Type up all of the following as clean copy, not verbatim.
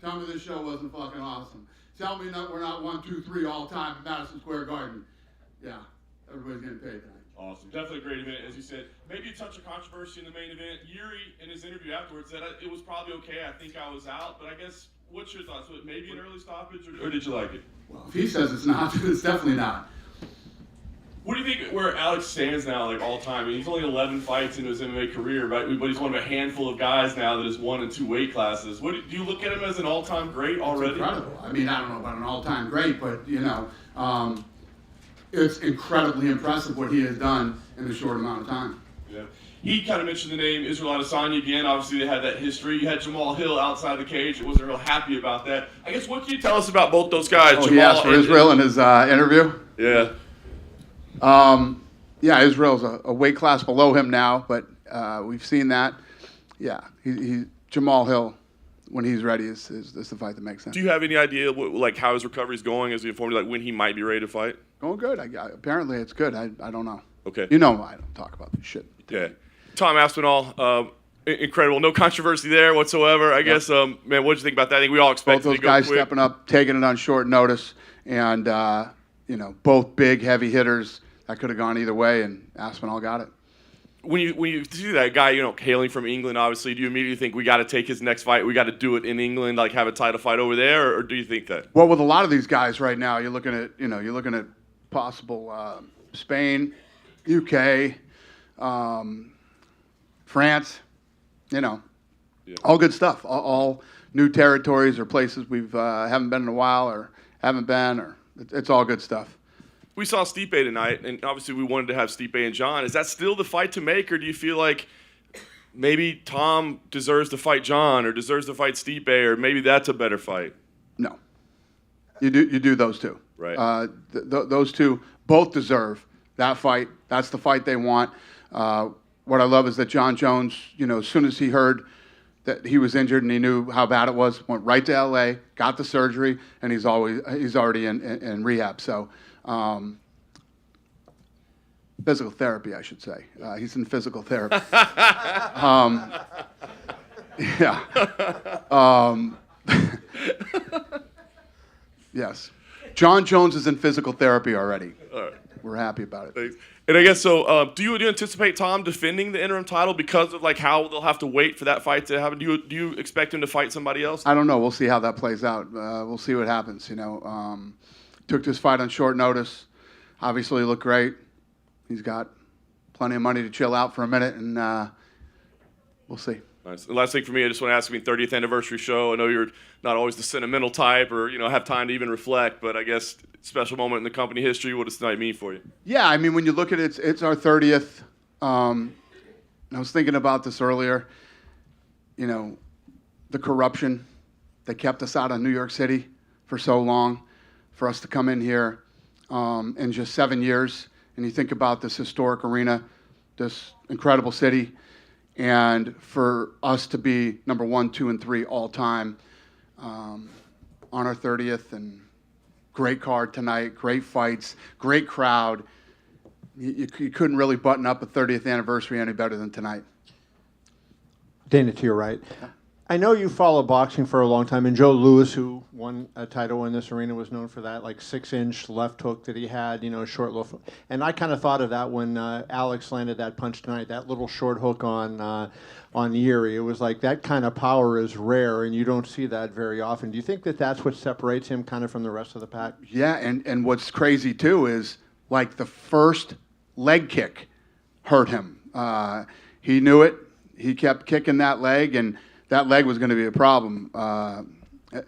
Tell me this show wasn't fucking awesome. Tell me we're not 1, 2, 3 all time at Madison Square Garden. Yeah, everybody's getting paid tonight. Awesome. Definitely a great event, as you said. Maybe a touch of controversy in the main event. Yuri, in his interview afterwards, said it was probably okay. I think I was out. But I guess, what's your thoughts? Maybe an early stoppage, or did you like it? Well, if he says it's not, it's definitely not. What do you think where Alex stands now, like all time? I mean, he's only 11 fights into his MMA career, right? But he's one of a handful of guys now that has won in 2 weight classes. Do you look at him as an all-time great already? It's incredible. I mean, I don't know about an all-time great, but it's incredibly impressive what he has done in a short amount of time. Yeah. He kind of mentioned the name Israel Adesanya again. Obviously, they had that history. You had Jamal Hill outside the cage. I wasn't real happy about that. I guess, what can you tell us about both those guys? Oh, he asked for Israel in his interview? Yeah. Yeah, Israel's a weight class below him now, but we've seen that. Yeah, Jamal Hill, when he's ready, is the fight that makes sense. Do you have any idea how his recovery is going? As he informed you, when he might be ready to fight? Going good. Apparently, it's good. I don't know. Okay. You know, I don't talk about this shit. Yeah. Tom Aspinall, incredible. No controversy there whatsoever. I guess, man, what did you think about that? I think we all expected both those guys stepping up, taking it on short notice, and both big, heavy hitters. That could have gone either way, and Aspinall got it. When you see that guy, hailing from England, obviously, do you immediately think we got to take his next fight? We got to do it in England, have a title fight over there, or do you think that? Well, with a lot of these guys right now, you're looking at possible Spain, UK, France, all good stuff. All new territories or places we've haven't been in a while or haven't been, or it's all good stuff. We saw Stipe tonight, and obviously we wanted to have Stipe and John. Is that still the fight to make, or do you feel like maybe Tom deserves to fight John or deserves to fight Stipe, or maybe that's a better fight? No. You do those two. Right. Those two both deserve that fight. That's the fight they want. What I love is that John Jones, as soon as he heard that he was injured and he knew how bad it was, went right to LA, got the surgery, and he's already in rehab. So physical therapy, I should say. He's in physical therapy. Yeah. Yes. John Jones is in physical therapy already. All right. We're happy about it. Thanks. And I guess so. Do you anticipate Tom defending the interim title because of how they'll have to wait for that fight to happen? Do you expect him to fight somebody else? I don't know. We'll see how that plays out. We'll see what happens. Took this fight on short notice. Obviously, looked great. He's got plenty of money to chill out for a minute, and we'll see. Nice. The last thing for me, I just want to ask you, 30th anniversary show. I know you're not always the sentimental type or have time to even reflect, but I guess special moment in the company history. What does tonight mean for you? Yeah, I mean, when you look at it, it's our 30th. I was thinking about this earlier. The corruption that kept us out of New York City for so long, for us to come in here in just 7 years, and you think about this historic arena, this incredible city. And for us to be number 1, 2, and 3 all time on our 30th, and great card tonight, great fights, great crowd. You couldn't really button up a 30th anniversary any better than tonight. Dana, to your right. I know you follow boxing for a long time, and Joe Louis, who won a title in this arena, was known for that 6-inch left hook that he had, short little. And I kind of thought of that when Alex landed that punch tonight, that little short hook on Yuri. It was like that kind of power is rare, and you don't see that very often. Do you think that that's what separates him kind of from the rest of the pack? Yeah, and what's crazy too is the first leg kick hurt him. He knew it. He kept kicking that leg, and that leg was going to be a problem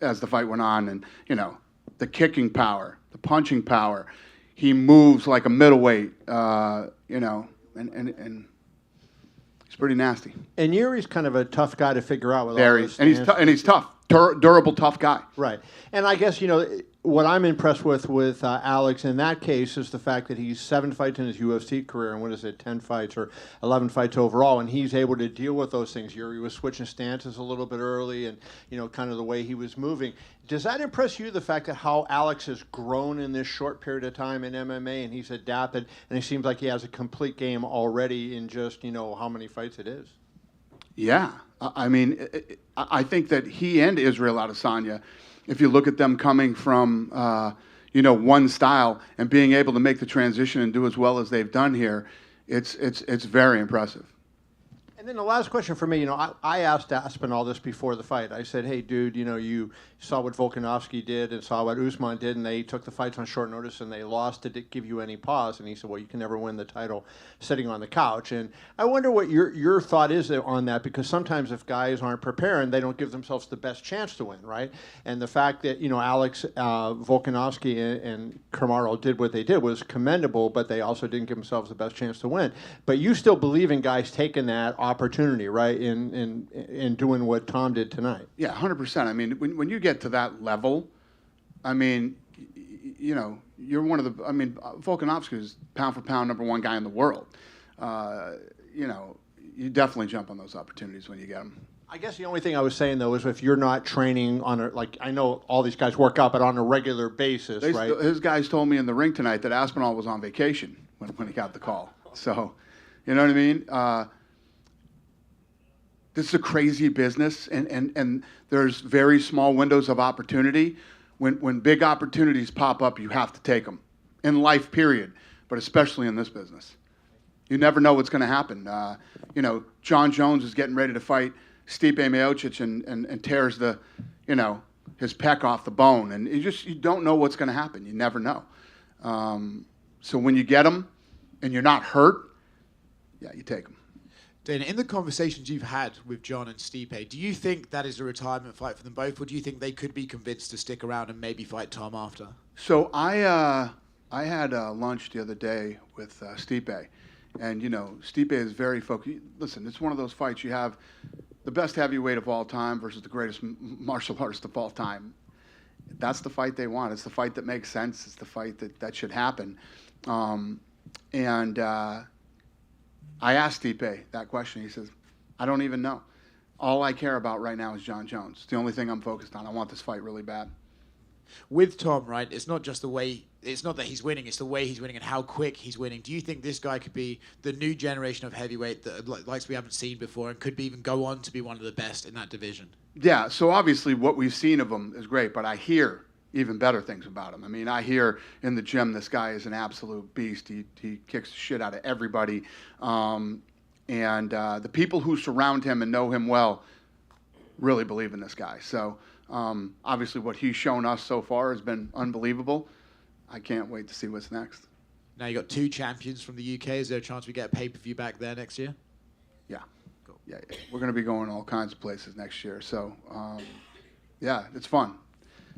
as the fight went on. And, the kicking power, the punching power. He moves like a middleweight, and he's pretty nasty. And Yuri's kind of a tough guy to figure out. With Very, all those and he's tough. Durable, tough guy. Right. And I guess, what I'm impressed with Alex in that case is the fact that he's 7 fights in his UFC career, and 10 fights or 11 fights overall, and he's able to deal with those things. Yuri was switching stances a little bit early, and kind of the way he was moving. Does that impress you, the fact that how Alex has grown in this short period of time in MMA, and he's adapted, and it seems like he has a complete game already in just how many fights it is? Yeah. I mean, I think that he and Israel Adesanya, if you look at them coming from, one style and being able to make the transition and do as well as they've done here, it's very impressive. And then the last question for me, I asked Aspinall this before the fight. I said, hey, dude, you saw what Volkanovski did and saw what Usman did, and they took the fights on short notice and they lost. Did it give you any pause? And he said, well, you can never win the title sitting on the couch. And I wonder what your thought is on that, because sometimes if guys aren't preparing, they don't give themselves the best chance to win, right? And the fact that, Alex Volkanovski and Kamaru did what they did was commendable, but they also didn't give themselves the best chance to win. But you still believe in guys taking that opportunity, right, in doing what Tom did tonight. Yeah, 100%. I mean, when you get to that level, I mean, you're one of the. I mean, Volkanovski is pound for pound #1 guy in the world. You definitely jump on those opportunities when you get them. I guess the only thing I was saying, though, is if you're not training I know all these guys work out, but on a regular basis, right? His guys told me in the ring tonight that Aspinall was on vacation when he got the call. So, you know what I mean? This is a crazy business, and there's very small windows of opportunity. When big opportunities pop up, you have to take them. In life, period, but especially in this business. You never know what's going to happen. John Jones is getting ready to fight Stipe Miocic and tears his pec off the bone, and you don't know what's going to happen. You never know. So when you get them and you're not hurt, yeah, you take them. Dana, in the conversations you've had with John and Stipe, do you think that is a retirement fight for them both, or do you think they could be convinced to stick around and maybe fight Tom after? So I had lunch the other day with Stipe, and Stipe is very focused. Listen, it's one of those fights you have the best heavyweight of all time versus the greatest martial artist of all time. That's the fight they want. It's the fight that makes sense. It's the fight that should happen. I asked Stipe that question. He says, I don't even know. All I care about right now is John Jones. It's the only thing I'm focused on. I want this fight really bad. With Tom, right, it's not just it's not that he's winning, it's the way he's winning and how quick he's winning. Do you think this guy could be the new generation of heavyweight that likes we haven't seen before and could even go on to be one of the best in that division? Yeah, so obviously what we've seen of him is great, but I hear even better things about him. I mean, I hear in the gym this guy is an absolute beast. He kicks the shit out of everybody. And the people who surround him and know him well really believe in this guy. So obviously what he's shown us so far has been unbelievable. I can't wait to see what's next. Now you got 2 champions from the UK. Is there a chance we get a pay-per-view back there next year? Yeah. Cool. Yeah. We're going to be going all kinds of places next year. So, yeah, it's fun.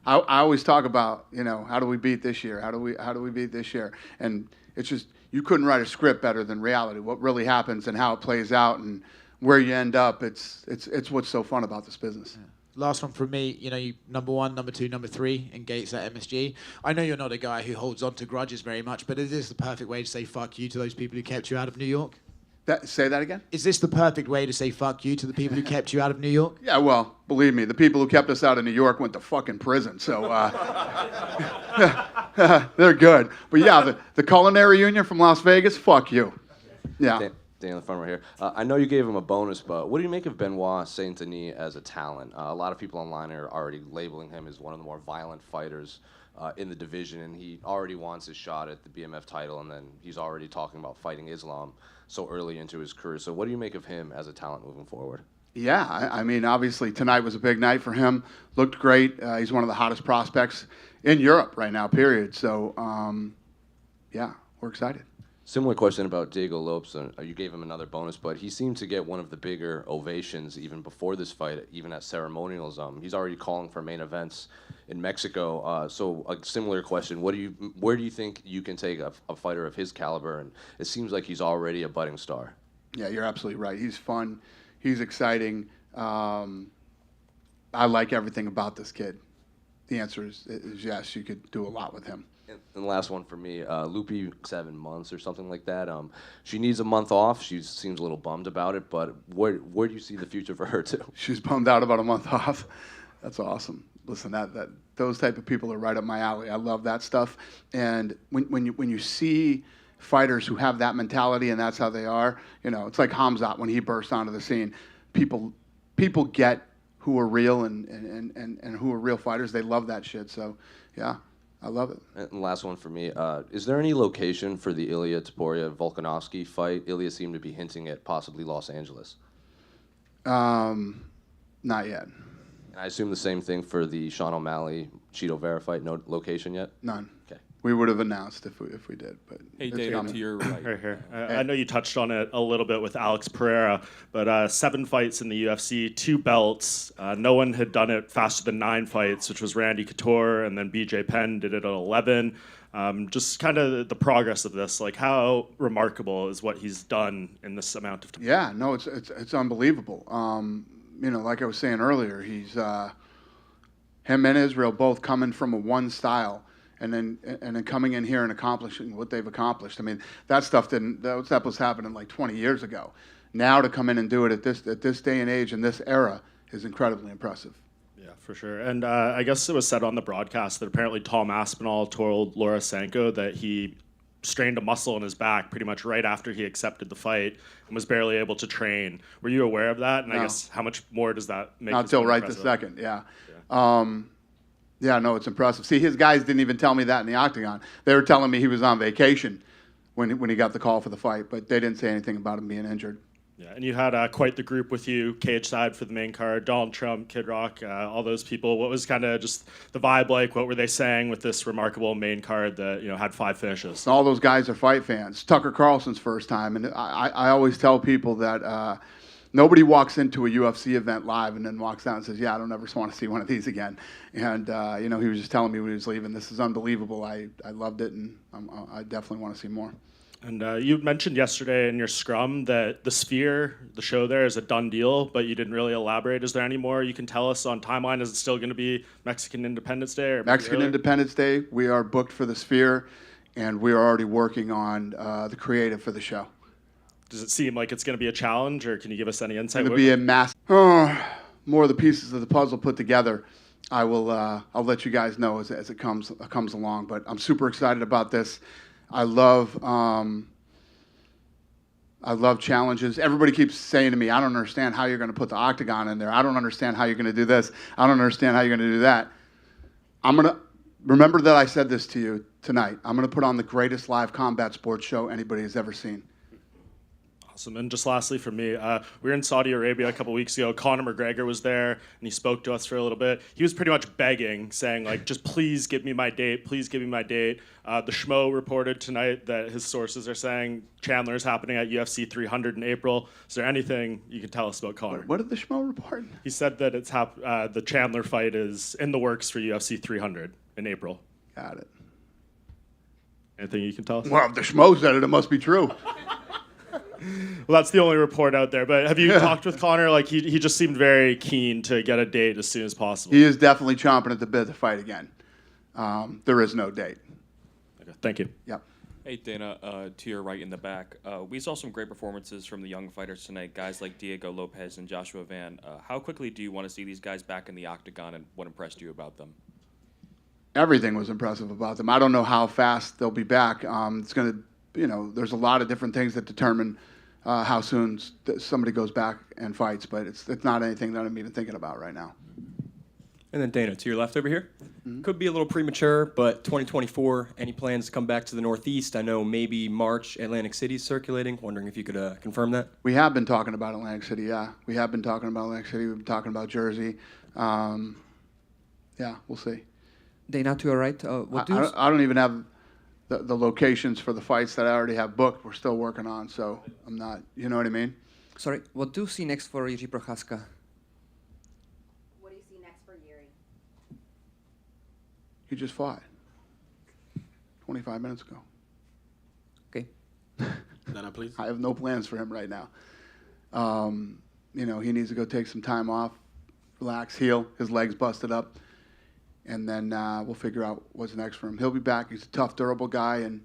I always talk about, how do we beat this year? How do we beat this year? And it's just, you couldn't write a script better than reality. What really happens and how it plays out and where you end up, it's what's so fun about this business. Yeah. Last one from me, you #1, #2, #3 in Gates at MSG. I know you're not a guy who holds on to grudges very much, but is this the perfect way to say fuck you to those people who kept you out of New York? Say that again? Is this the perfect way to say fuck you to the people who kept you out of New York? Yeah, well, believe me, the people who kept us out of New York went to fucking prison, so they're good. But yeah, the Culinary Union from Las Vegas, fuck you. Yeah. Dan in the front right here. I know you gave him a bonus, but what do you make of Benoit Saint Denis as a talent? A lot of people online are already labeling him as one of the more violent fighters in the division, and he already wants his shot at the BMF title, and then he's already talking about fighting Islam so early into his career. So what do you make of him as a talent moving forward? Yeah, I mean, obviously tonight was a big night for him. Looked great. He's one of the hottest prospects in Europe right now, period. So, yeah, we're excited. Similar question about Diego Lopes. You gave him another bonus, but he seemed to get one of the bigger ovations even before this fight, even at ceremonials. He's already calling for main events in Mexico. So a similar question: where do you think you can take a fighter of his caliber? And it seems like he's already a budding star. Yeah, you're absolutely right. He's fun. He's exciting. I like everything about this kid. The answer is yes. You could do a lot with him. And the last one for me, Lupi, 7 months or something like that. She needs a month off. She seems a little bummed about it, but where do you see the future for her too? She's bummed out about a month off. That's awesome. Listen, those type of people are right up my alley. I love that stuff. And when you see fighters who have that mentality and that's how they are, it's like Hamzat when he burst onto the scene. People people get who are real and who are real fighters. They love that shit. So, yeah, I love it. And last one for me. Is there any location for the Ilya Topuria-Volkanovski fight? Ilya seemed to be hinting at possibly Los Angeles. Not yet. And I assume the same thing for the Sean O'Malley-Cheeto Vera fight. No location yet? None. Okay. We would have announced if we did. But Hey, it's Dana, coming. to your right. Right here. I know you touched on it a little bit with Alex Pereira, but 7 fights in the UFC, 2 belts. No one had done it faster than 9 fights, which was Randy Couture, and then BJ Penn did it at 11. Just kind of the progress of this, like how remarkable is what he's done in this amount of time? Yeah, no, it's unbelievable. Like I was saying earlier, he's him and Israel both coming from a one style, and then coming in here and accomplishing what they've accomplished. I mean, that stuff was happening like 20 years ago. Now to come in and do it at this day and age and this era is incredibly impressive. Yeah, for sure. And I guess it was said on the broadcast that apparently Tom Aspinall told Laura Sanko that he strained a muscle in his back pretty much right after he accepted the fight and was barely able to train. Were you aware of that? And No. I guess how much more does that make? Not this till more right impressive? this second, yeah. Yeah, no, it's impressive. See, his guys didn't even tell me that in the octagon. They were telling me he was on vacation when he got the call for the fight, but they didn't say anything about him being injured. Yeah, and you had quite the group with you, cage side for the main card, Donald Trump, Kid Rock, all those people. What was kind of just the vibe like? What were they saying with this remarkable main card that had 5 finishes? All those guys are fight fans. Tucker Carlson's first time, and I always tell people that nobody walks into a UFC event live and then walks out and says, "Yeah, I don't ever want to see one of these again." And he was just telling me when he was leaving, "This is unbelievable. I loved it, and I definitely want to see more." And you mentioned yesterday in your scrum that the Sphere, the show there, is a done deal, but you didn't really elaborate. Is there any more you can tell us on timeline? Is it still going to be Mexican Independence Day? Or maybe Mexican earlier? Independence Day, we are booked for the Sphere, and we are already working on the creative for the show. Does it seem like it's going to be a challenge, or can you give us any insight? It's going to be a mass. More of the pieces of the puzzle put together. I'll let you guys know as it comes along. But I'm super excited about this. I love challenges. Everybody keeps saying to me, "I don't understand how you're going to put the octagon in there. I don't understand how you're going to do this. I don't understand how you're going to do that." I'm going to remember that I said this to you tonight. I'm going to put on the greatest live combat sports show anybody has ever seen. Awesome. And just lastly for me, we were in Saudi Arabia a couple weeks ago. Conor McGregor was there, and he spoke to us for a little bit. He was pretty much begging, saying, like, just please give me my date. Please give me my date. The Schmo reported tonight that his sources are saying Chandler is happening at UFC 300 in April. Is there anything you can tell us about Conor? What did the Schmo report? He said that the Chandler fight is in the works for UFC 300 in April. Got it. Anything you can tell us? Well, if the Schmo said it, it must be true. Well, that's the only report out there. But have you talked with Conor? Like, he just seemed very keen to get a date as soon as possible. He is definitely chomping at the bit to fight again. There is no date. Okay, thank you. Yep. Hey, Dana, to your right in the back. We saw some great performances from the young fighters tonight, guys like Diego Lopez and Joshua Van. How quickly do you want to see these guys back in the octagon, and what impressed you about them? Everything was impressive about them. I don't know how fast they'll be back. It's going to, there's a lot of different things that determine how soon somebody goes back and fights, but it's not anything that I'm even thinking about right now. And then Dana, to your left over here. Could be a little premature, but 2024, any plans to come back to the Northeast? I know maybe March, Atlantic City's circulating. Wondering if you could confirm that. We have been talking about Atlantic City, yeah. We have been talking about Atlantic City. We've been talking about Jersey. Yeah, we'll see. Dana, to your right. I don't even have the locations for the fights that I already have booked. We're still working on, so I'm not, you know what I mean? Sorry, what do you see next for Jiří Procházka? What do you see next for Yuri? He just fought 25 minutes ago. Okay. Dana, please. I have no plans for him right now. He needs to go take some time off, relax, heal. His leg's busted up. And then we'll figure out what's next for him. He'll be back. He's a tough, durable guy, and,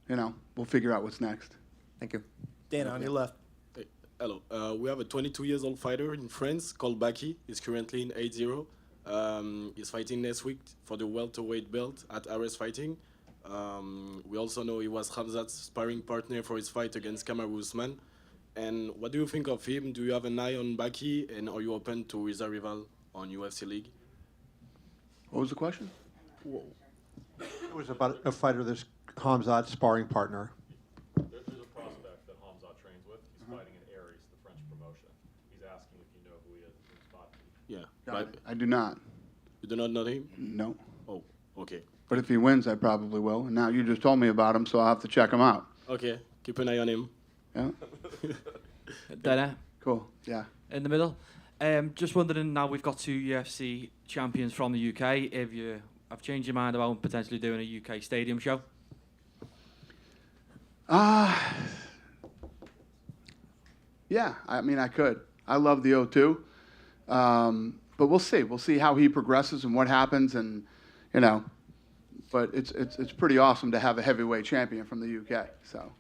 we'll figure out what's next. Thank you. Dana, on your left. Hey, hello. We have a 22-year-old fighter in France called Baki. He's currently in 8-0. He's fighting next week for the welterweight belt at Ares Fighting. We also know he was Hamzat's sparring partner for his fight against Kamaru Usman. And what do you think of him? Do you have an eye on Baki, and are you open to his rival on UFC League? What was the question? It was about a fighter that's Hamzat's sparring partner. There's a prospect that Hamzat trains with. He's fighting in Aries, the French promotion. He's asking if you know who he is. His spot. Yeah. But I do not. you do not know him? No. Oh, okay. But if he wins, I probably will. And now you just told me about him, so I'll have to check him out. Okay. Keep an eye on him. Yeah. Dana, Cool. Yeah. in the middle. Just wondering, now we've got 2 UFC champions from the UK, if you have changed your mind about potentially doing a UK stadium show? Yeah, I mean, I could. I love the O2. But we'll see. We'll see how he progresses and what happens, and, you know. But it's pretty awesome to have a heavyweight champion from the UK, so.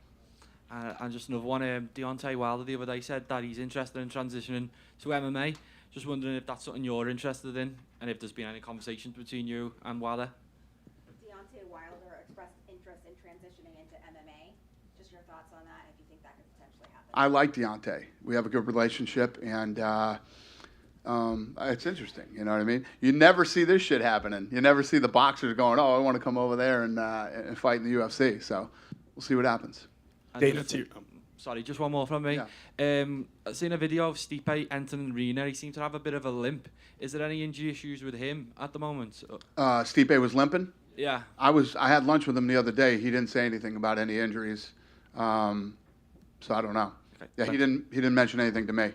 And just another one, Deontay Wilder the other day said that he's interested in transitioning to MMA. Just wondering if that's something you're interested in, and if there's been any conversations between you and Wilder. Deontay Wilder expressed interest in transitioning into MMA. Just your thoughts on that, if you think that could potentially happen. I like Deontay. We have a good relationship, and it's interesting. You know what I mean? You never see this shit happening. You never see the boxers going, "Oh, I want to come over there and fight in the UFC." So we'll see what happens. Sorry, just one more from me. Yeah. I've seen a video of Stipe entering the arena. He seemed to have a bit of a limp. Is there any injury issues with him at the moment? Stipe was limping. Yeah. I had lunch with him the other day. He didn't say anything about any injuries, so I don't know. Okay, Yeah, thanks. he didn't mention anything to me.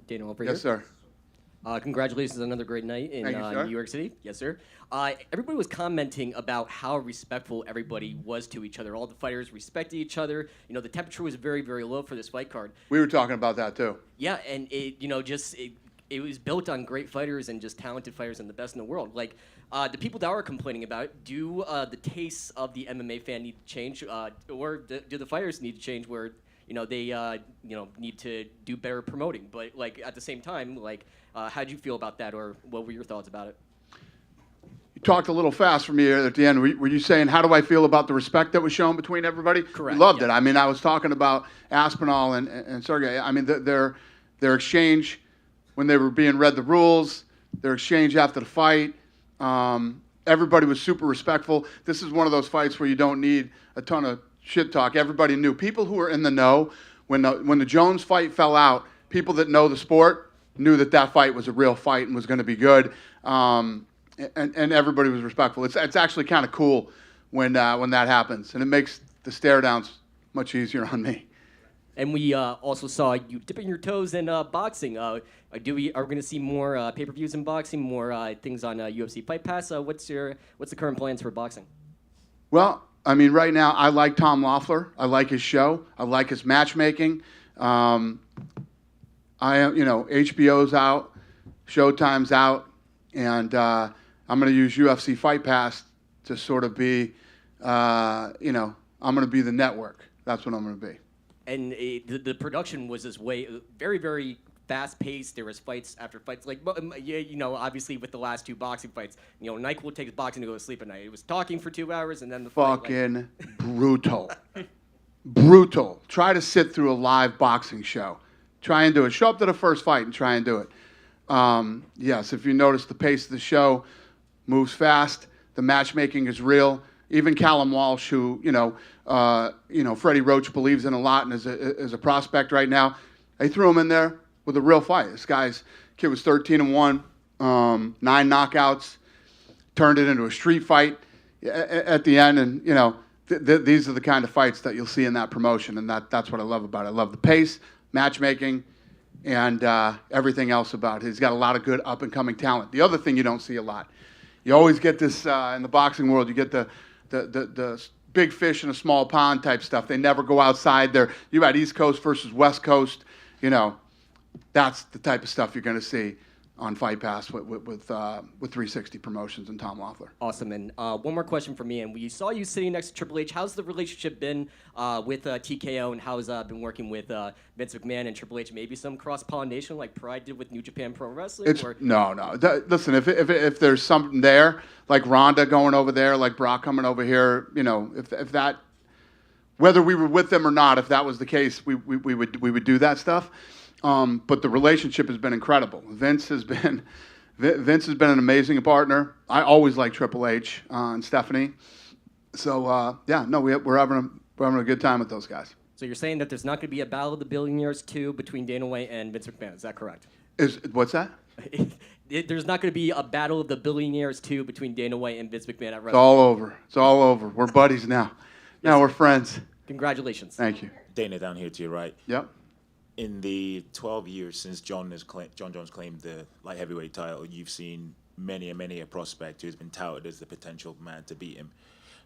Daniel over Yes, here. sir. Congratulations on another great night in Thank you, sir. New York City. Yes, sir. Everybody was commenting about how respectful everybody was to each other. All the fighters respected each other. You know, the temperature was very, very low for this fight card. We were talking about that too. Yeah, and it was built on great fighters and just talented fighters and the best in the world. Like, the people that are complaining about it, do the tastes of the MMA fan need to change, or do the fighters need to change where, you know, they need to do better promoting? But, like, at the same time, like, how do you feel about that, or what were your thoughts about it? You talked a little fast for me at the end. Were you saying, how do I feel about the respect that was shown between everybody? Correct, We loved yeah. it. I mean, I was talking about Aspinall and Sergey. I mean, their exchange when they were being read the rules, their exchange after the fight, everybody was super respectful. This is one of those fights where you don't need a ton of shit talk. Everybody knew. People who were in the know, when the Jones fight fell out, people that know the sport knew that fight was a real fight and was going to be good. And everybody was respectful. It's actually kind of cool when that happens, and it makes the stare downs much easier on me. And we also saw you dipping your toes in boxing. Are we going to see more pay-per-views in boxing, more things on UFC Fight Pass? What's the current plans for boxing? Well, I mean, right now I like Tom Loeffler. I like his show. I like his matchmaking. HBO's out, Showtime's out, and I'm going to use UFC Fight Pass to sort of be, I'm going to be the network. That's what I'm going to be. And the production was this way very, very fast-paced. There was fights after fights. Like, obviously with the last 2 boxing fights, NyQuil takes boxing to go to sleep at night. It was talking for 2 hours, and then the fight. Fucking brutal. Brutal. Try to sit through a live boxing show. Try and do it. Show up to the first fight and try and do it. Yes, if you notice, the pace of the show moves fast. The matchmaking is real. Even Callum Walsh, who Freddie Roach believes in a lot and is a prospect right now, they threw him in there with a real fight. This kid was 13-1, 9 knockouts, turned it into a street fight at the end, and these are the kind of fights that you'll see in that promotion, and that's what I love about it. I love the pace, matchmaking, and everything else about it. He's got a lot of good up-and-coming talent. The other thing you don't see a lot, you always get this in the boxing world, you get the big fish in a small pond type stuff. They never go outside. You got East Coast versus West Coast. That's the type of stuff you're going to see on Fight Pass with 360 Promotions and Tom Loeffler. Awesome. And one more question for me. And we saw you sitting next to Triple H. How's the relationship been with TKO, and how's been working with Vince McMahon and Triple H? Maybe some cross-pollination like Pride did with New Japan Pro Wrestling? No. Listen, if there's something there, like Ronda going over there, like Brock coming over here, if that whether we were with them or not, if that was the case, we would do that stuff. But the relationship has been incredible. Vince has been an amazing partner. I always like Triple H and Stephanie. So we're having a good time with those guys. So you're saying that there's not going to be a Battle of the Billionaires 2 between Dana White and Vince McMahon. Is that correct? What's that? There's not going to be a Battle of the Billionaires 2 between Dana White and Vince McMahon at WrestleMania. It's all over. It's all over. We're buddies now. Now we're friends. Congratulations. Thank you. Dana down here to your right. Yep. In the 12 years since John Jones claimed the light heavyweight title, you've seen many a prospect who's been touted as the potential man to beat him.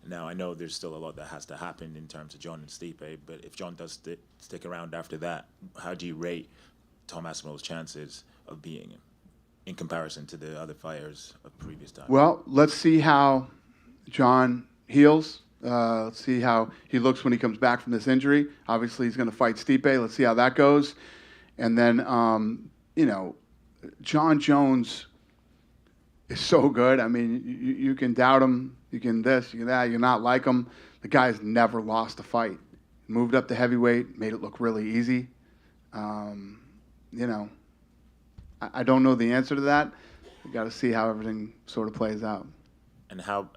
Now, I know there's still a lot that has to happen in terms of John and Stipe, but if John does stick around after that, how do you rate Tom Aspinall's chances of beating him in comparison to the other fighters of previous times? Well, let's see how John heals. Let's see how he looks when he comes back from this injury. Obviously, he's going to fight Stipe. Let's see how that goes. And then, John Jones is so good. I mean, you can doubt him. You can this, you can that. You can not like him. The guy's never lost a fight. Moved up to heavyweight, made it look really easy. I don't know the answer to that. We got to see how everything sort of plays out. And how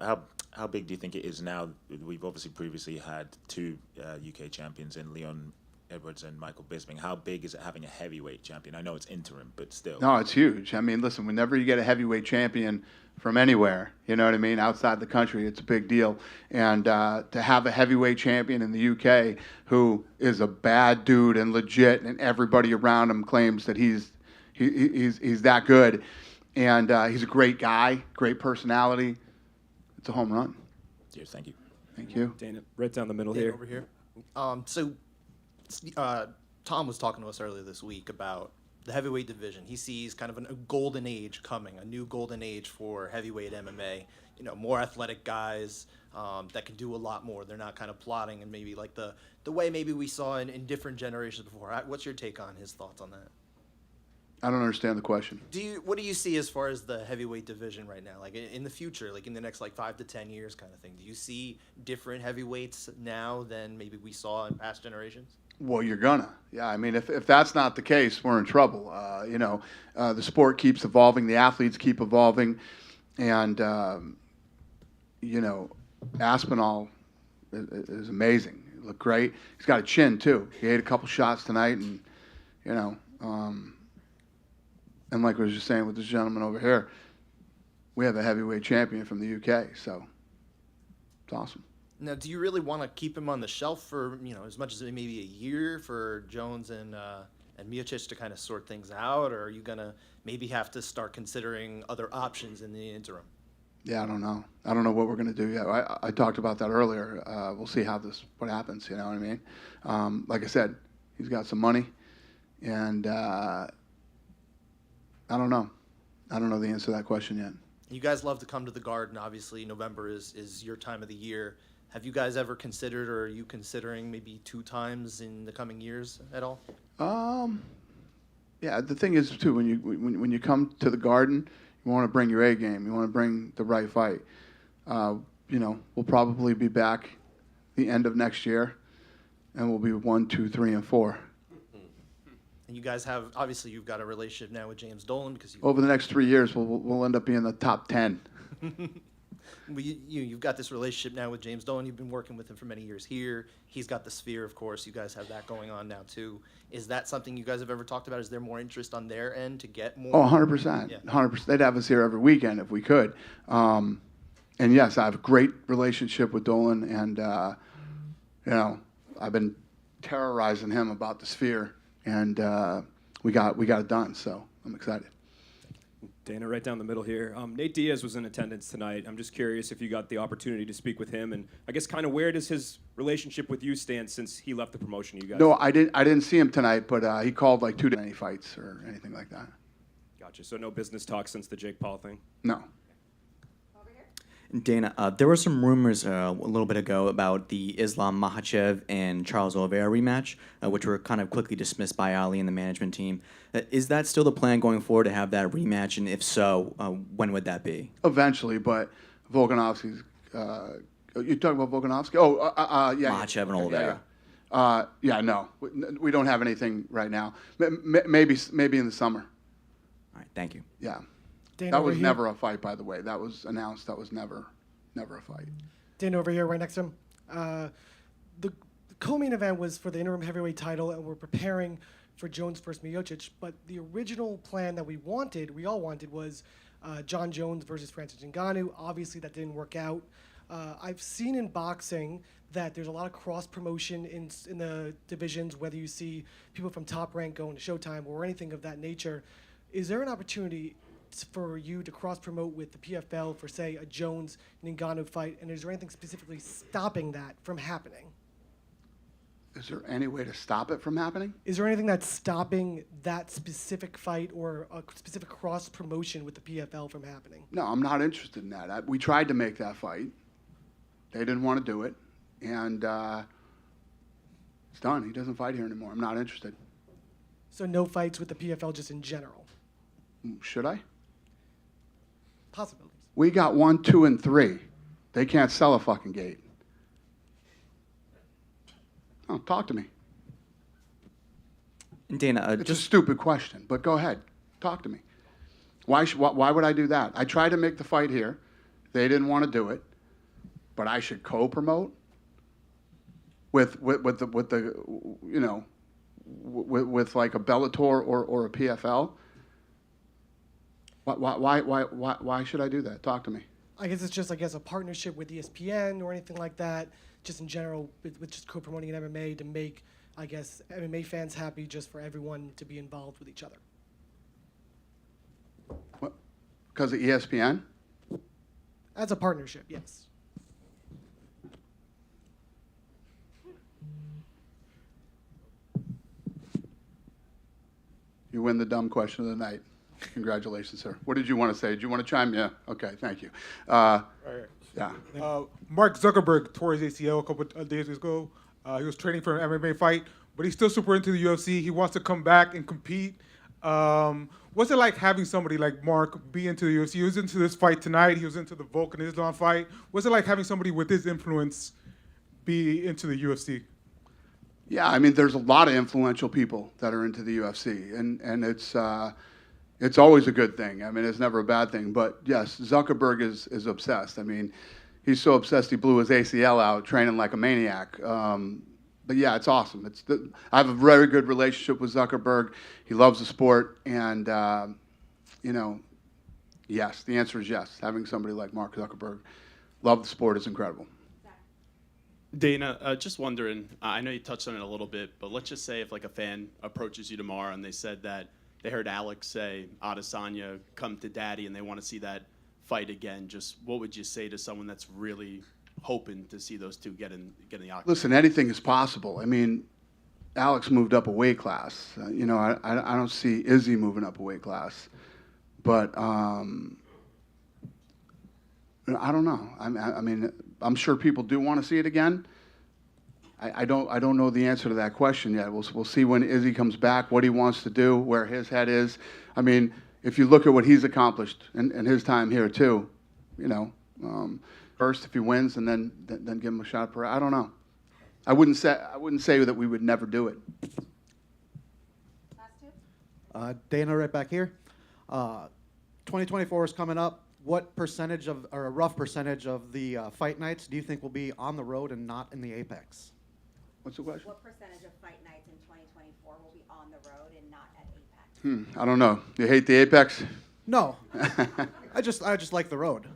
big do you think it is now? We've obviously previously had two UK champions in Leon Edwards and Michael Bisping. How big is it having a heavyweight champion? I know it's interim, but still. No, it's huge. I mean, listen, whenever you get a heavyweight champion from anywhere, you know what I mean, outside the country, it's a big deal. And to have a heavyweight champion in the UK who is a bad dude and legit, and everybody around him claims that he's that good, and he's a great guy, great personality. It's a home run. Cheers, thank you. Thank you. Dana, right down the middle here. Over here. Tom was talking to us earlier this week about the heavyweight division. He sees kind of a golden age coming, a new golden age for heavyweight MMA. More athletic guys that can do a lot more. They're not kind of plotting and maybe like the way maybe we saw in different generations before. What's your take on his thoughts on that? I don't understand the question. What do you see as far as the heavyweight division right now? Like in the future, like in the next 5 to 10 years kind of thing. Do you see different heavyweights now than maybe we saw in past generations? Well, you're gonna. Yeah, I mean, if that's not the case, we're in trouble. The sport keeps evolving. The athletes keep evolving. And, Aspinall is amazing. He looked great. He's got a chin, too. He ate a couple shots tonight. And, and like I was just saying with this gentleman over here, we have a heavyweight champion from the UK. So it's awesome. Now, do you really want to keep him on the shelf for as much as maybe a year for Jones and Miocic to kind of sort things out, or are you gonna maybe have to start considering other options in the interim? Yeah, I don't know. I don't know what we're gonna do yet. I talked about that earlier. We'll see what happens. You know what I mean? Like I said, he's got some money, and I don't know. I don't know the answer to that question yet. You guys love to come to the Garden. Obviously, November is your time of the year. Have you guys ever considered, or are you considering maybe 2 times in the coming years at all? Yeah. The thing is too, when you come to the Garden, you want to bring your A game. You want to bring the right fight. We'll probably be back the end of next year, and we'll be 1, 2, 3, and 4. And you guys obviously you've got a relationship now with James Dolan because over the next 3 years, we'll end up being the top 10. Well, you've got this relationship now with James Dolan. You've been working with him for many years here. He's got the Sphere, of course. You guys have that going on now, too. Is that something you guys have ever talked about? Is there more interest on their end to get more? Oh, 100%. Yeah. 100%. They'd have us here every weekend if we could. And, yes, I have a great relationship with Dolan. And, I've been terrorizing him about the Sphere. And we got it done, so I'm excited. Dana, right down the middle here. Nate Diaz was in attendance tonight. I'm just curious if you got the opportunity to speak with him, and I guess kind of where does his relationship with you stand since he left the promotion? You guys. No, I didn't see him tonight, but he called 2 days any fights or anything like that. Gotcha. So no business talk since the Jake Paul thing. No. Dana, there were some rumors a little bit ago about the Islam Makhachev and Charles Oliveira rematch, which were kind of quickly dismissed by Ali and the management team. Is that still the plan going forward to have that rematch? And if so, when would that be? Eventually, but Volkanovski's You talking about Volkanovski? Oh, yeah. Makhachev and Okay, Oliveira. Yeah, no. We don't have anything right now. Maybe in the summer. All right, thank you. Yeah. Dana That over was here. never a fight, by the way. That was announced. That was never a fight. Dan over here, right next to him. The co-main event was for the interim heavyweight title, and we're preparing for Jones versus Miocic. But the original plan that we all wanted, was John Jones versus Francis Ngannou. Obviously, that didn't work out. I've seen in boxing that there's a lot of cross promotion in the divisions, whether you see people from Top Rank going to Showtime or anything of that nature. Is there an opportunity for you to cross promote with the PFL for, say, a Jones and Ngannou fight? And is there anything specifically stopping that from happening? Is there any way to stop it from happening? Is there anything that's stopping that specific fight or a specific cross promotion with the PFL from happening? No, I'm not interested in that. We tried to make that fight. They didn't want to do it. And it's done. He doesn't fight here anymore. I'm not interested. So no fights with the PFL just in general? Should I? Possibilities. We got 1, 2, and 3. They can't sell a fucking gate. Oh, talk to me. And Dana, It's a stupid question, but go ahead. Talk to me. Why would I do that? I tried to make the fight here. They didn't want to do it, but I should co-promote with the you know, with like a Bellator or a PFL. Why should I do that? Talk to me. I guess it's just, a partnership with ESPN or anything like that, just in general, with just co-promoting in MMA to make, MMA fans happy, just for everyone to be involved with each other. What? Because of ESPN? As a partnership, yes. You win the dumb question of the night. Congratulations, sir. What did you want to say? Did you want to chime in? Yeah. Okay, thank you. Yeah. Mark Zuckerberg tore his ACL a couple of days ago. He was training for an MMA fight, but he's still super into the UFC. He wants to come back and compete. What's it like having somebody like Mark be into the UFC? He was into this fight tonight. He was into the Volk and Islam fight. What's it like having somebody with his influence be into the UFC? Yeah, I mean, there's a lot of influential people that are into the UFC, and it's always a good thing. I mean, it's never a bad thing. But yes, Zuckerberg is obsessed. I mean, he's so obsessed he blew his ACL out training like a maniac. But yeah, it's awesome. I have a very good relationship with Zuckerberg. He loves the sport, and yes, the answer is yes. Having somebody like Mark Zuckerberg love the sport is incredible. Dana, just wondering, I know you touched on it a little bit, but let's just say if like a fan approaches you tomorrow and they said that they heard Alex say, Adesanya, come to daddy, and they want to see that fight again, just what would you say to someone that's really hoping to see those two get in the octagon? Listen, anything is possible. I mean, Alex moved up a weight class. I don't see Izzy moving up a weight class. But I don't know. I mean, I'm sure people do want to see it again. I don't know the answer to that question yet. We'll see when Izzy comes back, what he wants to do, where his head is. I mean, if you look at what he's accomplished in his time here too, first if he wins and then give him a shot at Pereira. I don't know. I wouldn't say that we would never do it. Dana, right back here. 2024 is coming up. What percentage or a rough percentage of the fight nights do you think will be on the road and not in the Apex? What's the question? What percentage of fight nights in 2024 will be on the road and not at Apex? I don't know. You hate the Apex? No. I just like the road.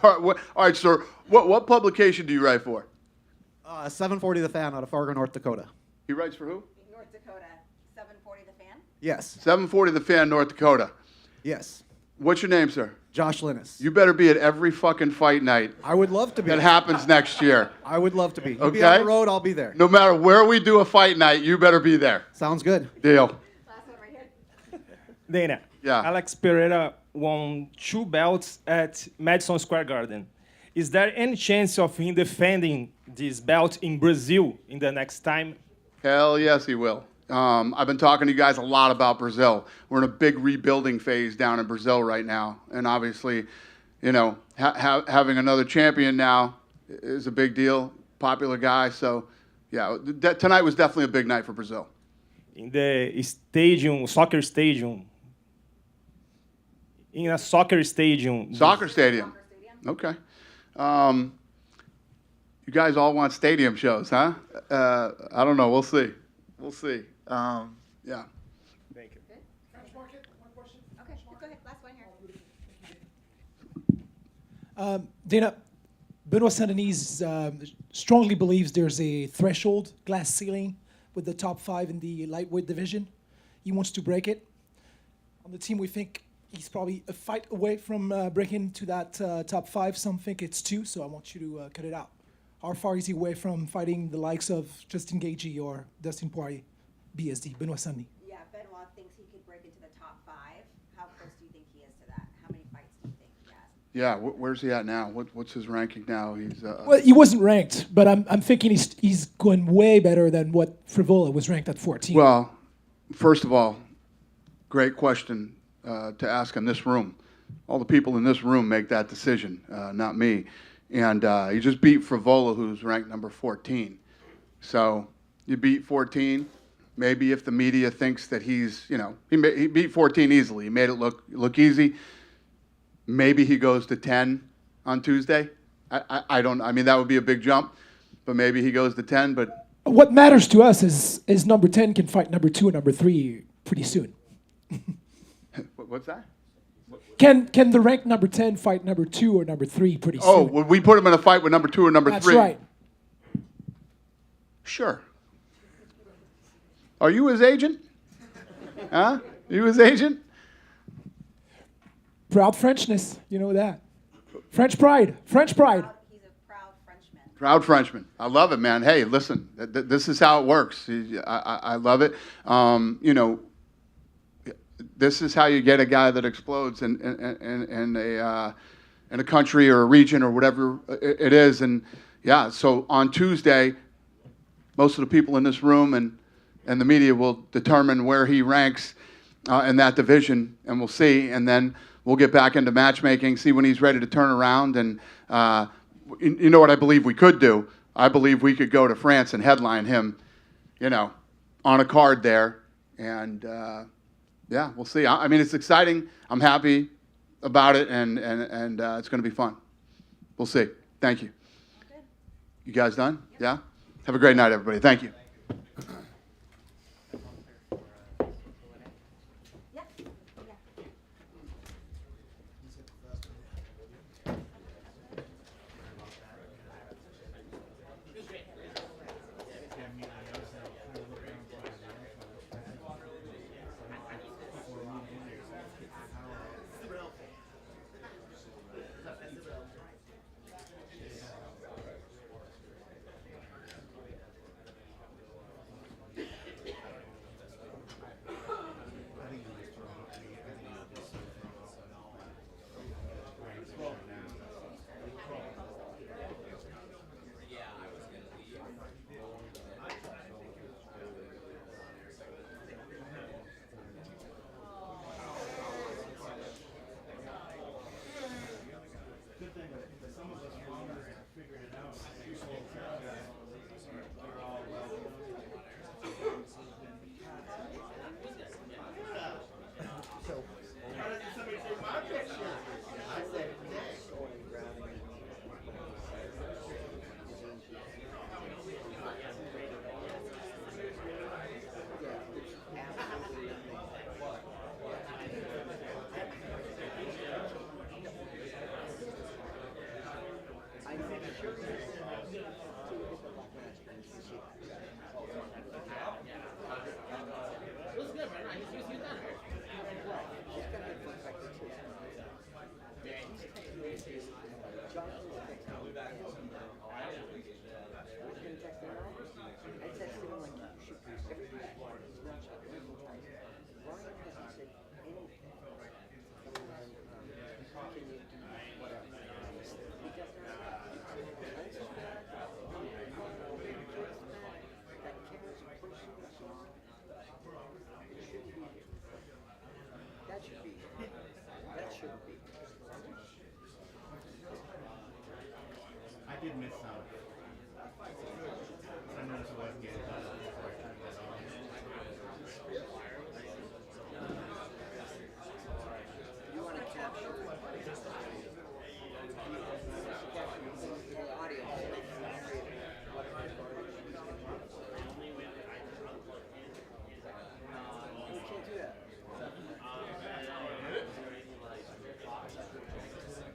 All right, sir. What publication do you write for? 740 The Fan out of Fargo, North Dakota. He writes for who? North Dakota, 740 The Fan? Yes. 740 The Fan, North Dakota. Yes. What's your name, sir? Josh Linus. You better be at every fucking fight night. I would love to be. That happens next year. I would love to be. You Okay? be on the road, I'll be there. No matter where we do a fight night, you better be there. Sounds good. Deal. Dana. Yeah. Alex Pereira won 2 belts at Madison Square Garden. Is there any chance of him defending this belt in Brazil in the next time? Hell yes, he will. I've been talking to you guys a lot about Brazil. We're in a big rebuilding phase down in Brazil right now. And obviously, you know, having another champion now is a big deal. Popular guy, so yeah, tonight was definitely a big night for Brazil. In the stadium, soccer stadium. In a soccer stadium. Soccer stadium. Okay. You guys all want stadium shows, huh? I don't know. We'll see. We'll see. Yeah. Thank you. Okay, go ahead. Last one here. Dana, Benoit Saint-Denis strongly believes there's a threshold, glass ceiling, with the top 5 in the lightweight division. He wants to break it. On the team, we think he's probably a fight away from breaking into that top 5. Some think it's 2, so I want you to cut it out. How far is he away from fighting the likes of Justin Gaethje or Dustin Poirier, BSD, Benoit Saint-Denis? Yeah, Benoit thinks he could break into the top 5. How close do you think he is to that? How many fights do you think he has? Yeah. Where's he at now? What's his ranking now? He's. Well, he wasn't ranked, but I'm thinking he's going way better than what Frivola was ranked at 14. Well, first of all, great question to ask in this room. All the people in this room make that decision, not me. And he just beat Frivola, who's ranked number 14. So you beat 14. Maybe if the media thinks that he's, you know, he beat 14 easily. He made it look easy. Maybe he goes to 10 on Tuesday. I don't. I mean, that would be a big jump. But maybe he goes to 10. But what matters to us is number 10 can fight number 2 and number 3 pretty soon. What's that? Can the ranked number 10 fight number 2 or number 3 pretty soon? Oh, would we put him in a fight with number 2 or number 3? That's right. Sure. Are you his agent? Huh? You his agent? Proud Frenchness, you know that. French pride, French pride. He's a proud Frenchman. Proud Frenchman. I love it, man. Hey, listen, this is how it works. I love it. You know, this is how you get a guy that explodes in a country or a region or whatever it is. And yeah, so on Tuesday, most of the people in this room and the media will determine where he ranks in that division, and we'll see. And then we'll get back into matchmaking, see when he's ready to turn around. And you know what I believe we could do? I believe we could go to France and headline him, you know, on a card there. And yeah, we'll see. I mean, it's exciting. I'm happy about it, and it's going to be fun. We'll see. Thank you. You guys done? Yeah? Have a great night, everybody. Thank you.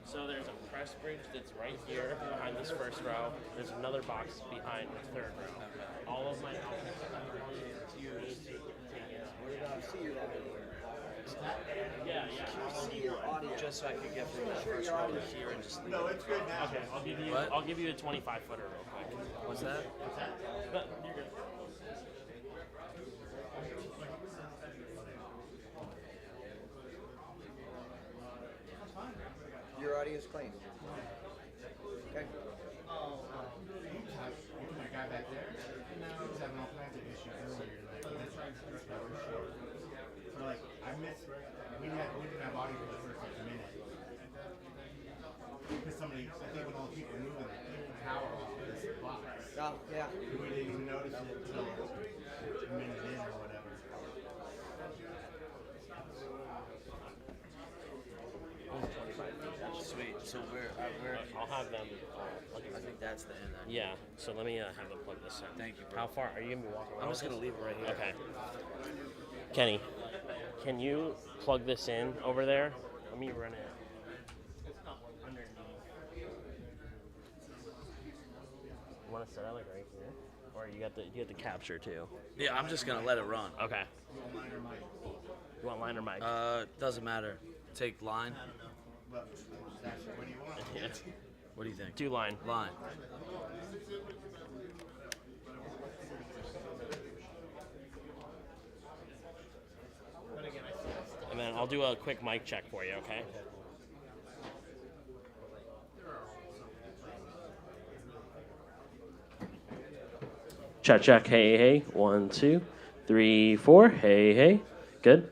So there's a press bridge that's right here behind this first row. There's another box behind the third row. All of my outfits yeah. See your audio just so I could get from the first row to here and just. No, it's good now. Okay, I'll give you a 25-footer real quick. What's that? You're good. Your audio is clean. Okay. My guy back there, he was having all kinds of issues earlier tonight. That's trying to stretch my wrist short. So like, I missed. We didn't have audio for the first minute. Because somebody, I think when all the people were moving, the power off of this box. Oh, yeah. We didn't even notice it until a minute in or whatever. Sweet. So where? I'll have them. I think that's the end. Yeah. So let me have them plug this in. Thank you, bro. How far are you gonna be walking around? I'm just gonna leave it right here. Okay. Kenny, can you plug this in over there? Let me run it. You want to set it like right here, or you got the capture too? Yeah, I'm just gonna let it run. Okay. You want line or mic? Doesn't matter. Take line. I don't know. But what do you want? Yeah. What do you think? Do line. Line. And then I'll do a quick mic check for you, okay? Check. Hey. 1, 2, 3, 4. Hey. Good.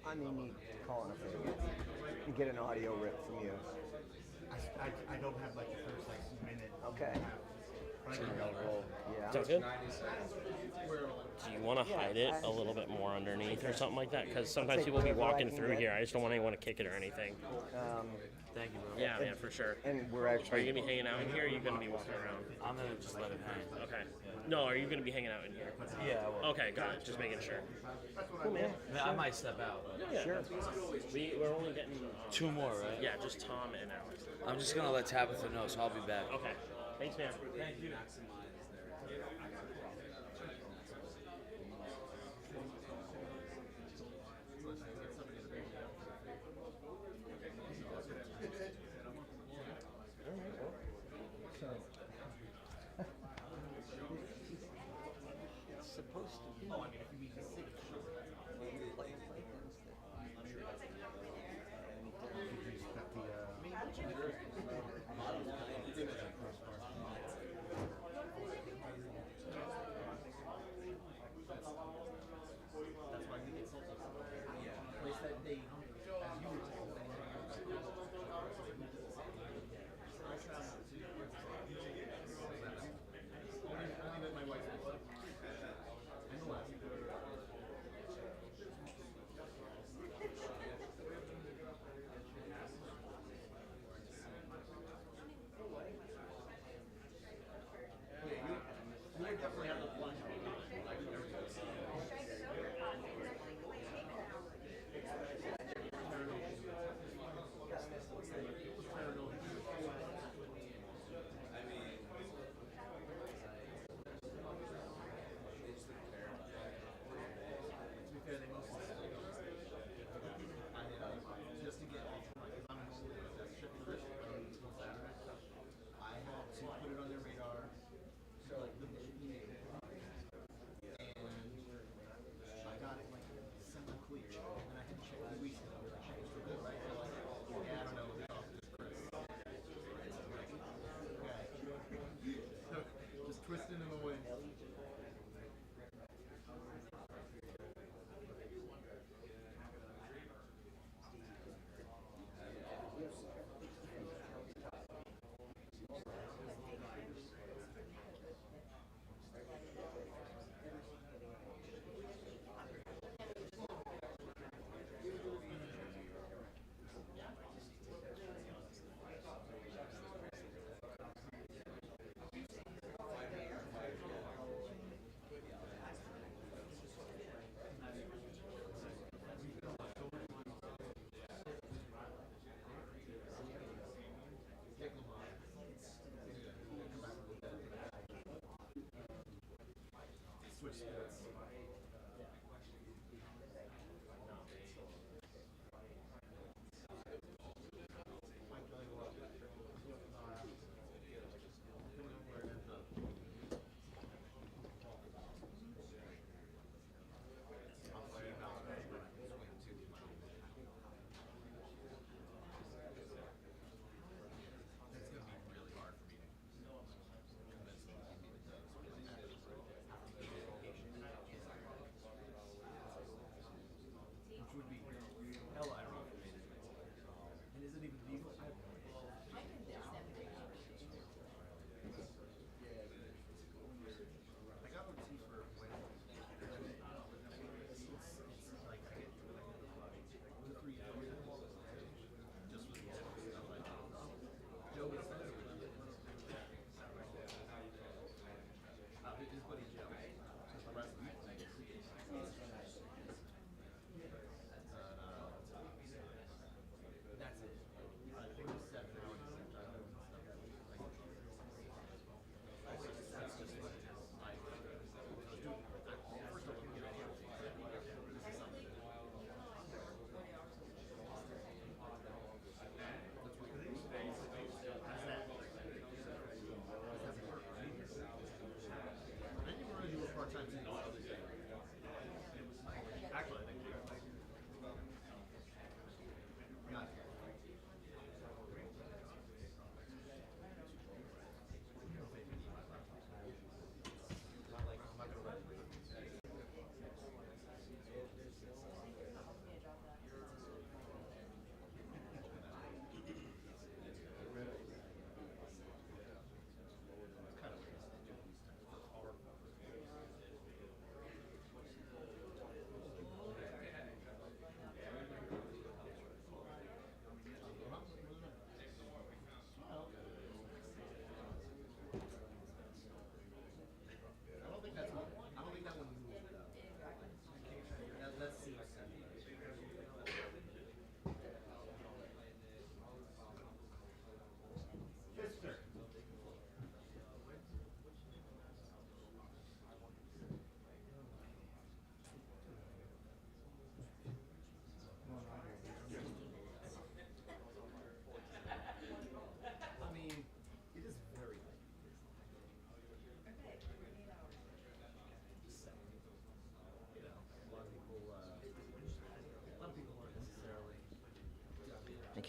I may need to call in a favor and get an audio rip from you. I don't have like the first like minute. Okay. Yeah. Sounds good? Do you want to hide it a little bit more underneath or something like that? Because sometimes people will be walking through here. I just don't want anyone to kick it or anything. Thank you, bro. Yeah, for sure. And we're Are actually. you going to be hanging out in here or are you going to be walking around? I'm gonna just let it hang. Okay. No, are you going to be hanging out in here? Yeah, I will. Okay, got it. Just making sure. Cool, man. I might step out. Yeah. Sure. We're only getting... 2 more, right? Yeah, just Tom and Alex. I'm just gonna let Tabitha know, so I'll be back. Okay. Thanks, man. Thank you. It's supposed to be. Oh, I mean, if you mean the city.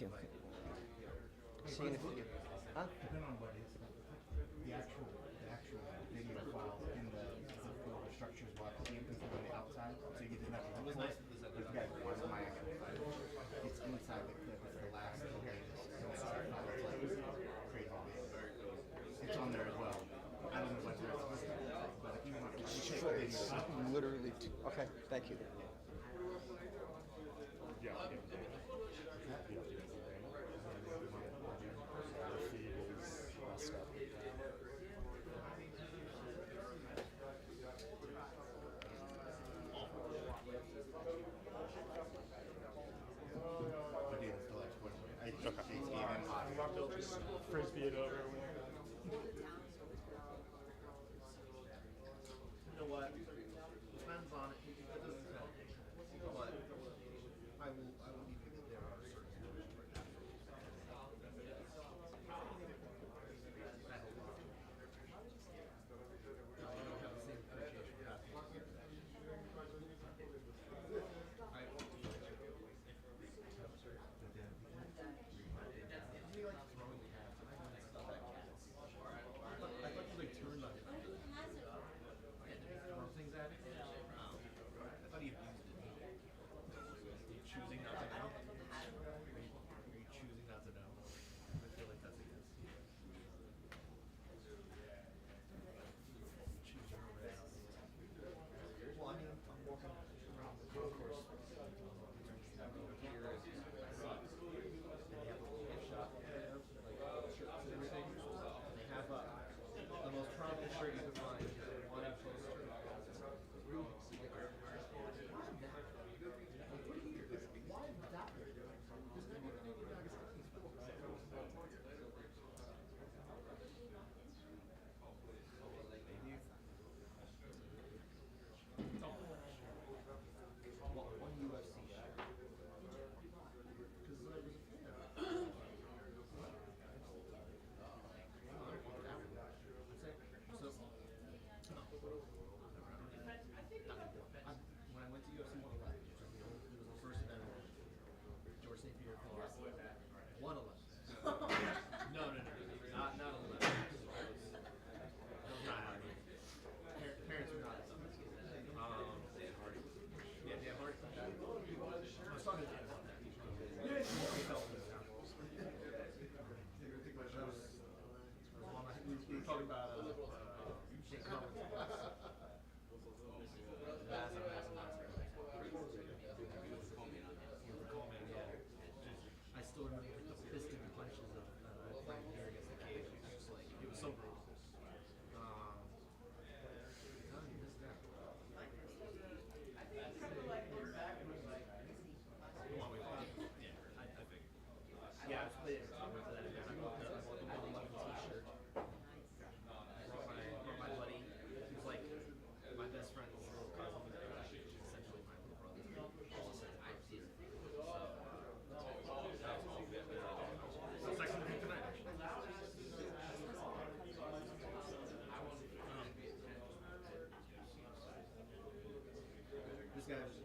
Thank you. Seeing if, huh? The actual video files in the structures will have the inputs on the outside, so you get the message. It was nice that this was my actual file. It's inside the clip. It's the last crazy. It's on there as well. I don't know what the rest of it is, but if you want to check the video, Literally, okay, thank you. Frisbee it over. You know what? Depends on it. That doesn't tell me. But I will give you that there are certain situations where that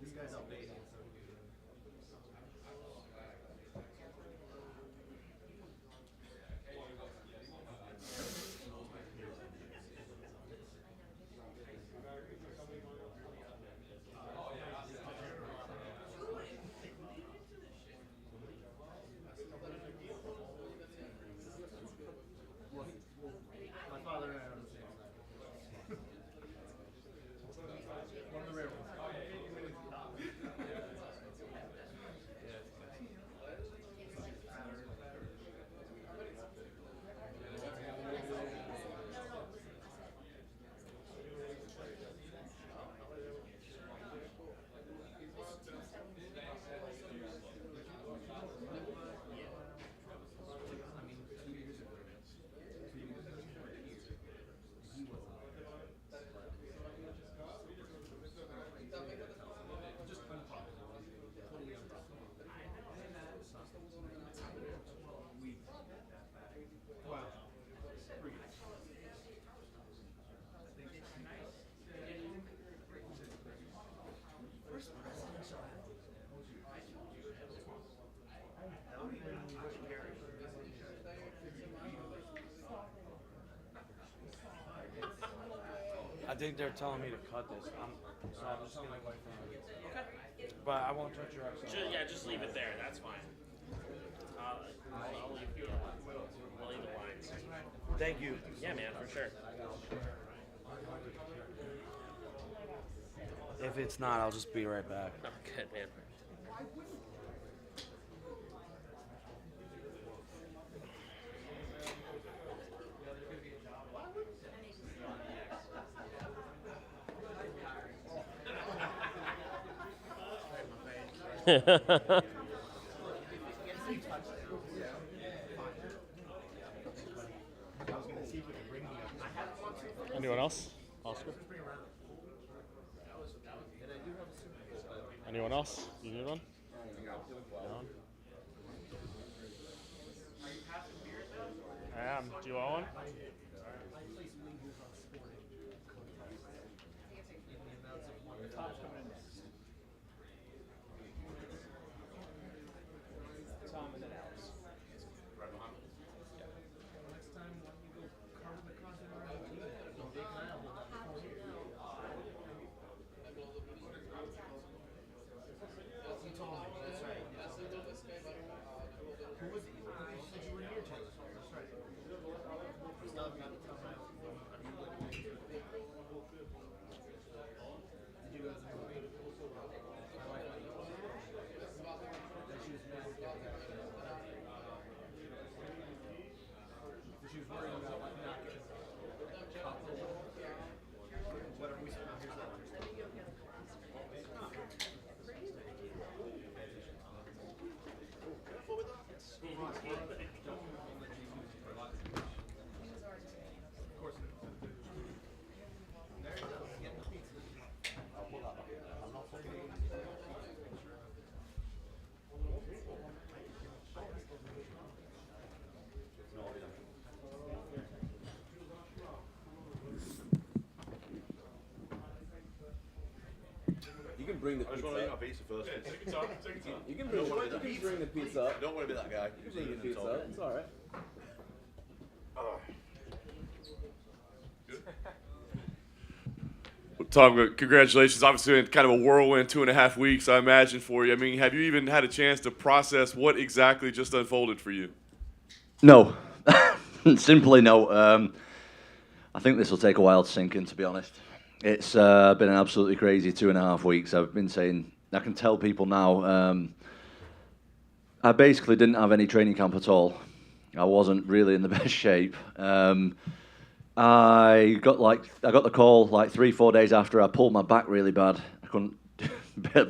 These guys outdated, so my father and I are the same size. One of the rare ones. think they're telling me to cut this. So I'm just gonna go from. Okay. But I won't touch your accent. Just leave it there. That's fine. I'll leave you. I'll leave the lines. Thank you. Yeah, man, for sure. If it's not, I'll just be right back. Oh, good, man. Anyone else? Oscar? Anyone else? You need one? Do you want one? You can bring the pizza. I just want to eat my pizza first. Yeah, take your time. Take your time. You can bring the pizza. I don't want to be that guy. You can bring the pizza. It's all right. Well, Tom, congratulations. Obviously, kind of a whirlwind 2.5 weeks, I imagine, for you. I mean, have you even had a chance to process what exactly just unfolded for you? No. Simply no. I think this will take a while to sink in, to be honest. It's been an absolutely crazy 2.5 weeks. I've been saying, I can tell people now, I basically didn't have any training camp at all. I wasn't really in the best shape. I got the call like 3-4 days after. I pulled my back really bad. I couldn't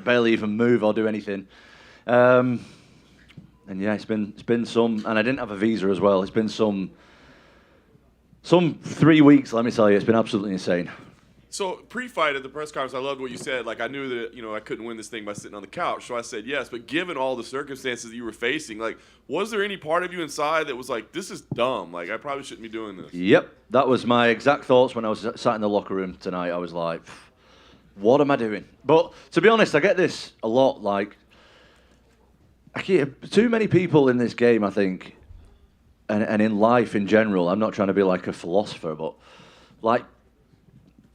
barely even move or do anything. And yeah, it's been some, and I didn't have a visa as well. It's been some 3 weeks. Let me tell you, it's been absolutely insane. So pre-fight at the press conference, I loved what you said. Like, I knew that, I couldn't win this thing by sitting on the couch. So I said yes. But given all the circumstances that you were facing, like, was there any part of you inside that was like, this is dumb? Like, I probably shouldn't be doing this. Yep. That was my exact thoughts when I was sat in the locker room tonight. I was like, what am I doing? But to be honest, I get this a lot. Like, I hear too many people in this game, I think, and in life in general. I'm not trying to be like a philosopher, but like,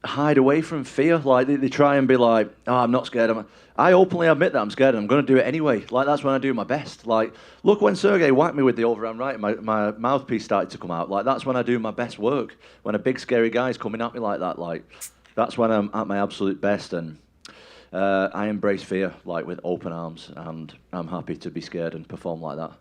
hide away from fear. Like, they try and be like, oh, I'm not scared. I openly admit that I'm scared, and I'm going to do it anyway. Like, that's when I do my best. Like, look, when Sergey whacked me with the overhand right, my mouthpiece started to come out. Like, that's when I do my best work. When a big scary guy's coming at me like that, like, that's when I'm at my absolute best. And I embrace fear, like, with open arms, and I'm happy to be scared and perform like that.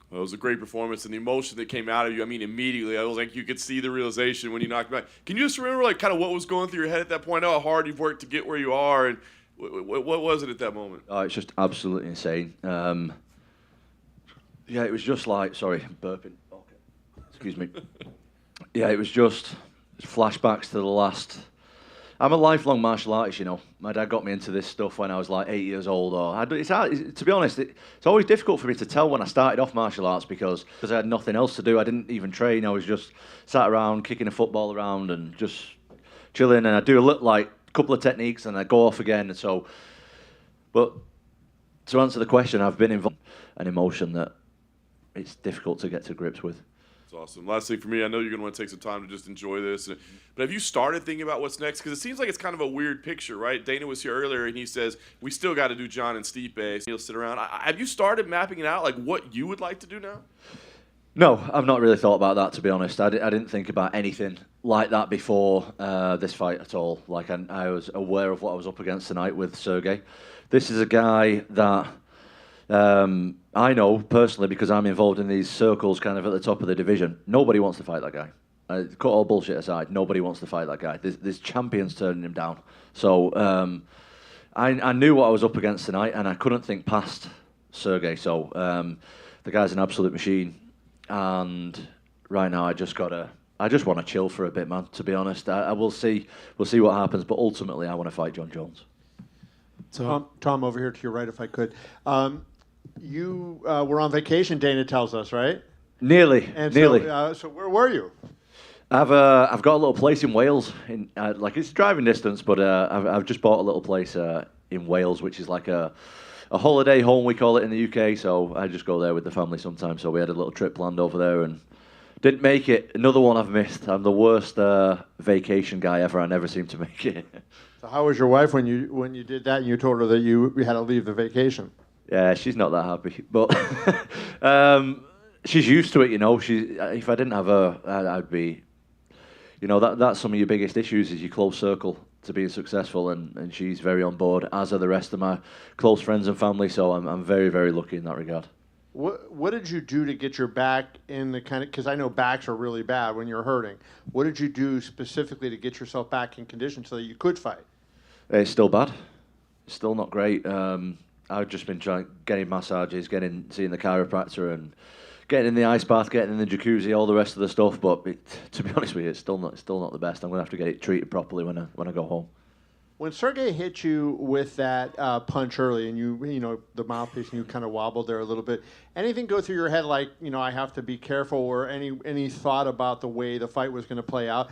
Well, it was a great performance, and the emotion that came out of you, I mean, immediately, I was like, you could see the realization when you knocked back. Can you just remember, like, kind of what was going through your head at that point, how hard you've worked to get where you are, and what was it at that moment? Oh, it's just absolutely insane. Yeah, it was just like, sorry, burping. Okay. Excuse me. Yeah, it was just flashbacks to the last. I'm a lifelong martial artist, My dad got me into this stuff when I was like 8 years old. To be honest, it's always difficult for me to tell when I started off martial arts because I had nothing else to do. I didn't even train. I was just sat around kicking a football around and just chilling. And I do a couple of techniques and I go off again. And so, but to answer the question, I've been involved in an emotion that it's difficult to get to grips with. That's awesome. Last thing for me, I know you're going to want to take some time to just enjoy this, but have you started thinking about what's next? Because it seems like it's kind of a weird picture, right? Dana was here earlier, and he says, we still got to do John and Stipe. He'll sit around. Have you started mapping it out, like what you would like to do now? No, I've not really thought about that, to be honest. I didn't think about anything like that before this fight at all. Like, I was aware of what I was up against tonight with Sergey. This is a guy that I know personally because I'm involved in these circles kind of at the top of the division. Nobody wants to fight that guy. Cut all bullshit aside, nobody wants to fight that guy. There's champions turning him down. So I knew what I was up against tonight, and I couldn't think past Sergey. So the guy's an absolute machine. And right now, I just want to chill for a bit, man. To be honest, I will see. We'll see what happens. But ultimately, I want to fight John Jones. Tom, over here to your right, if I could. You were on vacation, Dana tells us, right? Nearly. So where were you? I've got a little place in Wales. Like it's driving distance, but I've just bought a little place in Wales, which is like a holiday home, we call it in the UK. So I just go there with the family sometimes. So we had a little trip planned over there and didn't make it. Another one I've missed. I'm the worst vacation guy ever. I never seem to make it. So how was your wife when you did that and you told her that you had to leave the vacation? Yeah, she's not that happy, but she's used to it. You know, if I didn't have her, I'd be. You know, that's some of your biggest issues is your close circle to being successful, and she's very on board, as are the rest of my close friends and family. So I'm very, very lucky in that regard. What did you do to get your back in the kind of, because I know backs are really bad when you're hurting. What did you do specifically to get yourself back in condition so that you could fight? It's still bad. It's still not great. I've just been getting massages, seeing the chiropractor, and getting in the ice bath, getting in the jacuzzi, all the rest of the stuff. But to be honest with you, it's still not the best. I'm going to have to get it treated properly when I go home. When Sergey hit you with that punch early, and you know the mouthpiece, and you kind of wobbled there a little bit, anything go through your head like, you know, I have to be careful, or any thought about the way the fight was going to play out?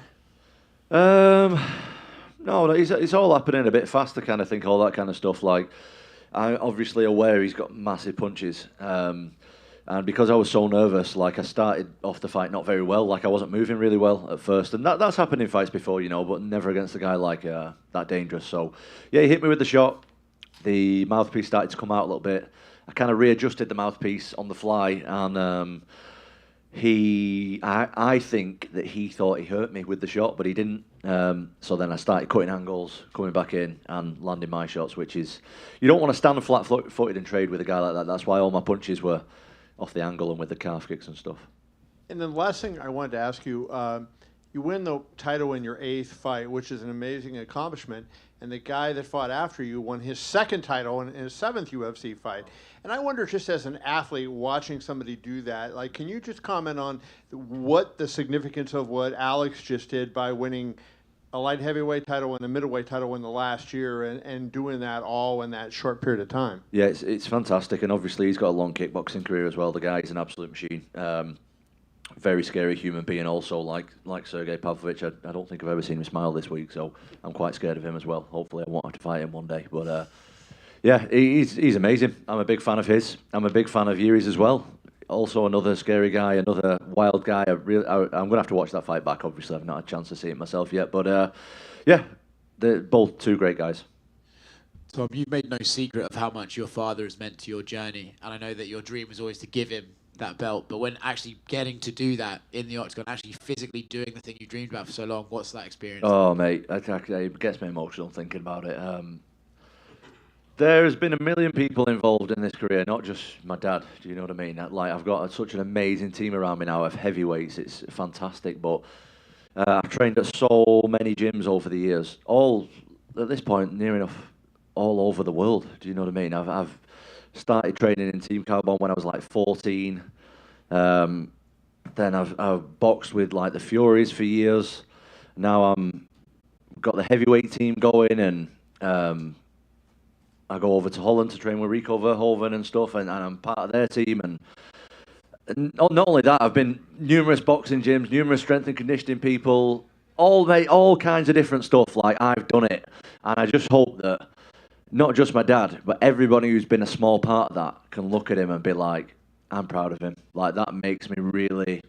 No, it's all happening a bit fast. I kind of think all that kind of stuff. Like, I'm obviously aware he's got massive punches. And because I was so nervous, like I started off the fight not very well. Like I wasn't moving really well at first. And that's happened in fights before, you know, but never against a guy like that dangerous. So, yeah, he hit me with the shot. The mouthpiece started to come out a little bit. I kind of readjusted the mouthpiece on the fly. And I think that he thought he hurt me with the shot, but he didn't. So then I started cutting angles, coming back in and landing my shots, which is, you don't want to stand flat-footed and trade with a guy like that. That's why all my punches were off the angle and with the calf kicks and stuff. And then the last thing I wanted to ask you, you win the title in your 8th fight, which is an amazing accomplishment. And the guy that fought after you won his 2nd title in his 7th UFC fight. And I wonder, just as an athlete watching somebody do that, like, can you just comment on what the significance of what Alex just did by winning a light heavyweight title and a middleweight title in the last year and doing that all in that short period of time? Yeah, it's fantastic. And obviously he's got a long kickboxing career as well. The guy is an absolute machine. Very scary human being also, like Sergey Pavlovich. I don't think I've ever seen him smile this week, so I'm quite scared of him as well. Hopefully I won't have to fight him one day. But yeah, he's amazing. I'm a big fan of his. I'm a big fan of Yuri's as well. Also another scary guy, another wild guy. I'm going to have to watch that fight back, obviously. I've not had a chance to see it myself yet. But yeah, they're both two great guys. Tom, you've made no secret of how much your father has meant to your journey. And I know that your dream was always to give him that belt. But when actually getting to do that in the octagon, actually physically doing the thing you dreamed about for so long, what's that experience? Oh, mate, it gets me emotional thinking about it. There's been a million people involved in this career, not just my dad. Do you know what I mean? Like, I've got such an amazing team around me now of heavyweights. It's fantastic. But I've trained at so many gyms over the years, all at this point near enough all over the world. Do you know what I mean? I've started training in Team Carbon when I was like 14. Then I've boxed with like the Furies for years. Now I'm got the heavyweight team going, and I go over to Holland to train with Rico Verhoeven and stuff, and I'm part of their team. And not only that, I've been numerous boxing gyms, numerous strength and conditioning people, all kinds of different stuff. Like, I've done it, and I just hope that not just my dad, but everybody who's been a small part of that can look at him and be like, I'm proud of him. Like, that makes me really,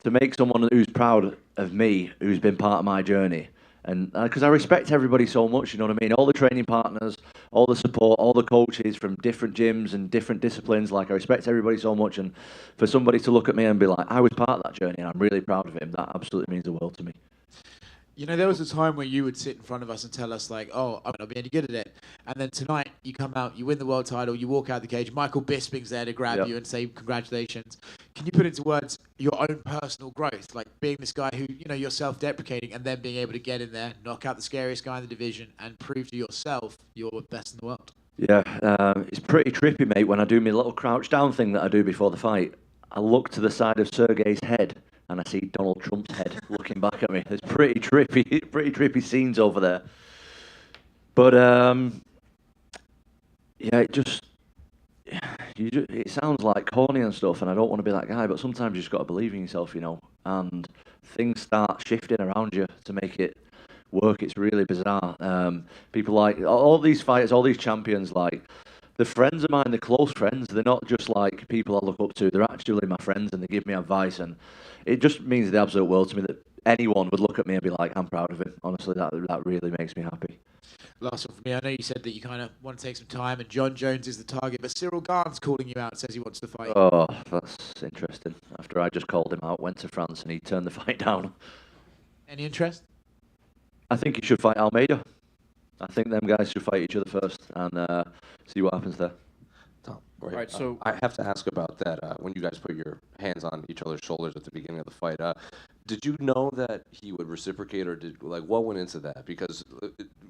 to make someone who's proud of me, who's been part of my journey. And because I respect everybody so much, you know what I mean? All the training partners, all the support, all the coaches from different gyms and different disciplines. Like, I respect everybody so much. And for somebody to look at me and be like, I was part of that journey and I'm really proud of him, that absolutely means the world to me. You know, there was a time where you would sit in front of us and tell us, like, oh, I'm not be any good at it. And then tonight, you come out, you win the world title, you walk out the cage, Michael Bisping's there to grab you and say congratulations. Can you put into words your own personal growth? Like, being this guy who, you know, you're self-deprecating and then being able to get in there, knock out the scariest guy in the division and prove to yourself you're the best in the world. Yeah, it's pretty trippy, mate, when I do my little crouch down thing that I do before the fight. I look to the side of Sergey's head and I see Donald Trump's head looking back at me. It's pretty trippy scenes over there. But yeah, it sounds like corny and stuff, and I don't want to be that guy, but sometimes you just got to believe in yourself, you know, and things start shifting around you to make it work. It's really bizarre. People like, all these fighters, all these champions, like, the friends of mine, the close friends, they're not just like people I look up to, they're actually my friends and they give me advice, and it just means the absolute world to me that anyone would look at me and be like, I'm proud of him. Honestly, that really makes me happy. Last one for me. I know you said that you kind of want to take some time and John Jones is the target, but Cyril Gane's calling you out, says he wants to fight. Oh, that's interesting. After I just called him out, went to France and he turned the fight down. Any interest? I think he should fight Almeida. I think them guys should fight each other first and see what happens there. Right. So I have to ask about that. When you guys put your hands on each other's shoulders at the beginning of the fight, did you know that he would reciprocate, or what went into that? Because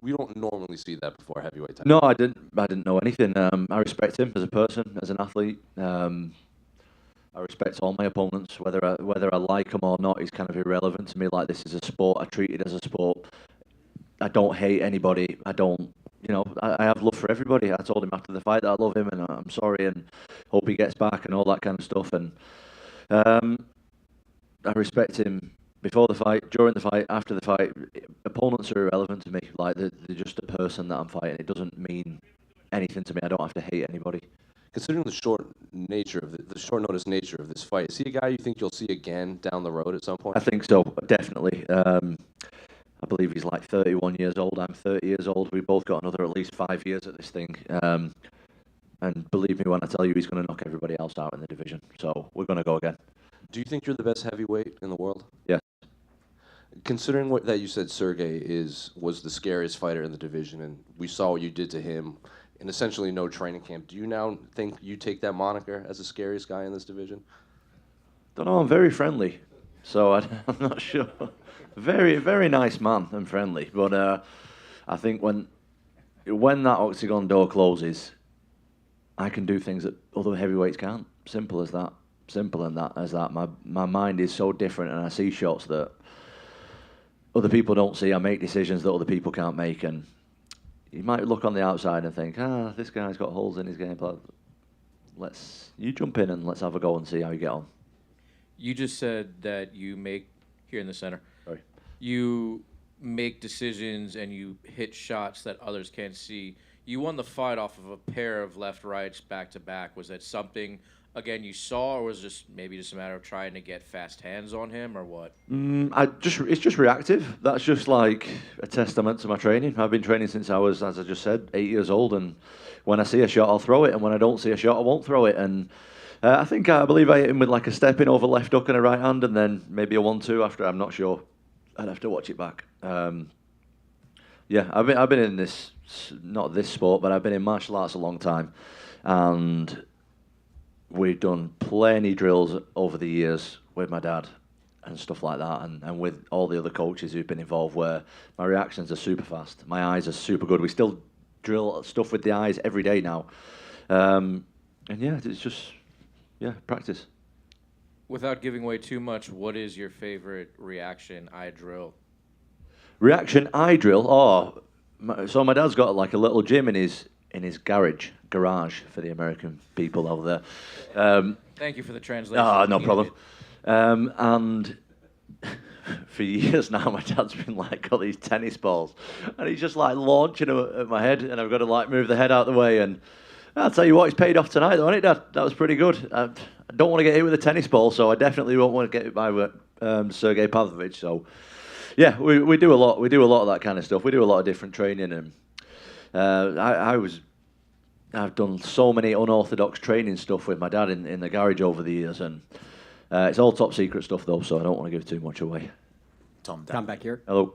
we don't normally see that before heavyweight title. No, I didn't know anything. I respect him as a person, as an athlete. I respect all my opponents, whether I like them or not is kind of irrelevant to me. Like, this is a sport. I treat it as a sport. I don't hate anybody. I don't. You know, I have love for everybody. I told him after the fight that I love him and I'm sorry and hope he gets back and all that kind of stuff. And I respect him before the fight, during the fight, after the fight. Opponents are irrelevant to me. Like, they're just a person that I'm fighting. It doesn't mean anything to me. I don't have to hate anybody. Considering the short nature of the short notice nature of this fight, is he a guy you think you'll see again down the road at some point? I think so, definitely. I believe he's like 31 years old. I'm 30 years old. We've both got another at least 5 years at this thing. And believe me when I tell you, he's going to knock everybody else out in the division. So we're going to go again. Do you think you're the best heavyweight in the world? Yes. Considering that you said Sergey was the scariest fighter in the division, and we saw what you did to him in essentially no training camp, do you now think you take that moniker as the scariest guy in this division? Don't know. I'm very friendly, so I'm not sure. Very, very nice man and friendly, but I think when that octagon door closes, I can do things that other heavyweights can't. Simple as that. Simple as that. My mind is so different, and I see shots that other people don't see. I make decisions that other people can't make, and you might look on the outside and think, this guy's got holes in his game. But you jump in and let's have a go and see how you get on. You just said that you make, here in the center, Sorry. You make decisions and you hit shots that others can't see. You won the fight off of a pair of left rights back to back. Was that something, again, you saw, or was it just a matter of trying to get fast hands on him, or what? It's just reactive. That's just like a testament to my training. I've been training since I was, as I just said, 8 years old, and when I see a shot, I'll throw it, and when I don't see a shot, I won't throw it. And I believe I hit him with like a stepping over left hook and a right hand, and then maybe a 1-2 after. I'm not sure. I'd have to watch it back. Yeah, I've been in this, not this sport, but I've been in martial arts a long time, and we've done plenty drills over the years with my dad and stuff like that, and with all the other coaches who've been involved, where my reactions are super fast. My eyes are super good. We still drill stuff with the eyes every day now. And yeah, it's just, practice. Without giving away too much, what is your favorite reaction eye drill? Reaction eye drill? Oh, so my dad's got like a little gym in his garage for the American people over there. Thank you for the translation. No problem. And for years now, my dad's been like got these tennis balls, and he's just like launching them at my head, and I've got to like move the head out of the way, and I'll tell you what, it's paid off tonight, though, hasn't it, Dad? That was pretty good. I don't want to get hit with a tennis ball, so I definitely won't want to get hit by Sergei Pavlovich. So, yeah, we do a lot. We do a lot of that kind of stuff. We do a lot of different training, and I've done so many unorthodox training stuff with my dad in the garage over the years, and it's all top secret stuff, though, so I don't want to give too much away. Tom back here. Hello.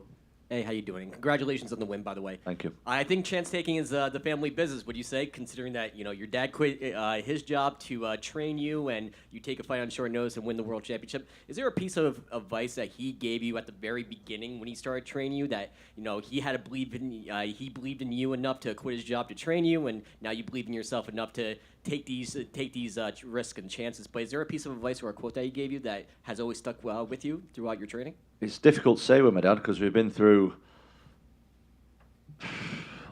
Hey, how you doing? Congratulations on the win, by the way. Thank you. I think chance taking is the family business. Would you say, considering that your dad quit his job to train you, and you take a fight on short notice and win the world championship? Is there a piece of advice that he gave you at the very beginning when he started training you that he had to believe in? He believed in you enough to quit his job to train you, and now you believe in yourself enough to take these risks and chances. But is there a piece of advice or a quote that he gave you that has always stuck with you throughout your training? It's difficult to say with my dad because we've been through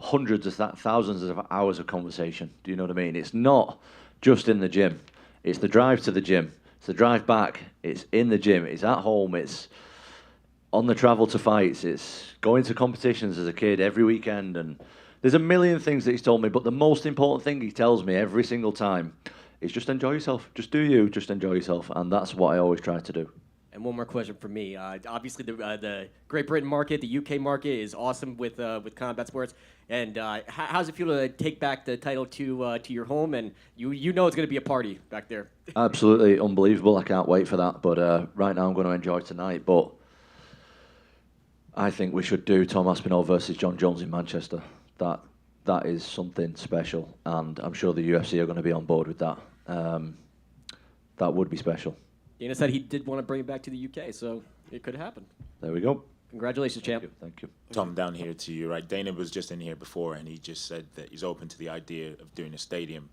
hundreds of thousands of hours of conversation. Do you know what I mean? It's not just in the gym. It's the drive to the gym. It's the drive back. It's in the gym. It's at home. It's on the travel to fights. It's going to competitions as a kid every weekend. And there's a million things that he's told me, but the most important thing he tells me every single time is just enjoy yourself. Just do you. Just enjoy yourself. And that's what I always try to do. And one more question for me. Obviously, the Great Britain market, the UK market is awesome with combat sports. And how does it feel to take back the title to your home? And you know it's going to be a party back there. Absolutely unbelievable. I can't wait for that. But right now I'm going to enjoy tonight. But I think we should do Tom Aspinall versus John Jones in Manchester. That is something special. And I'm sure the UFC are going to be on board with that. That would be special. Dana said he did want to bring it back to the UK, so it could happen. There we go. Congratulations, champ. Thank you. Tom, down here to you, right? Dana was just in here before, and he just said that he's open to the idea of doing a stadium.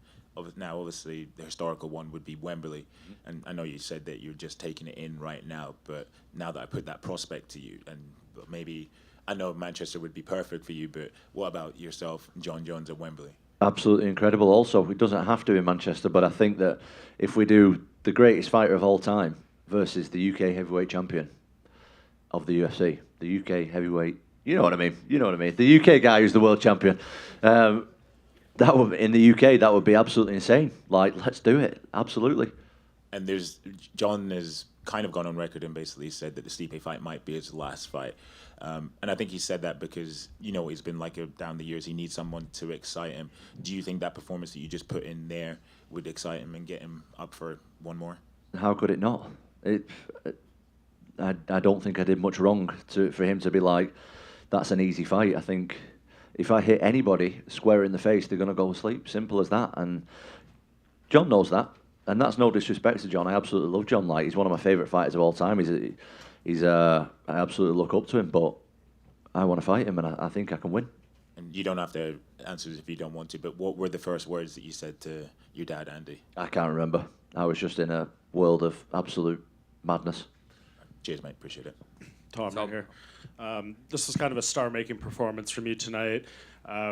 Now, obviously, the historical one would be Wembley, and I know you said that you're just taking it in right now, but now that I put that prospect to you, and maybe I know Manchester would be perfect for you, but what about yourself and John Jones at Wembley? Absolutely incredible. Also, it doesn't have to in Manchester, but I think that if we do the greatest fighter of all time versus the UK heavyweight champion of the UFC, the UK heavyweight, you know what I mean? You know what I mean? The UK guy who's the world champion. That would in the UK, that would be absolutely insane. Like, let's do it. Absolutely. And John has kind of gone on record and basically said that the Stipe fight might be his last fight. And I think he said that because, he's been down the years, he needs someone to excite him. Do you think that performance that you just put in there would excite him and get him up for one more? How could it not? I don't think I did much wrong for him to be like, that's an easy fight. I think if I hit anybody square in the face, they're going to go to sleep. Simple as that. And John knows that. And that's no disrespect to John. I absolutely love John. Like, he's one of my favourite fighters of all time. I absolutely look up to him, but I want to fight him, and I think I can win. And you don't have to answer if you don't want to, but what were the first words that you said to your dad, Andy? I can't remember. I was just in a world of absolute madness. Cheers, mate. Appreciate it. Tom right here. This was kind of a star-making performance from you tonight.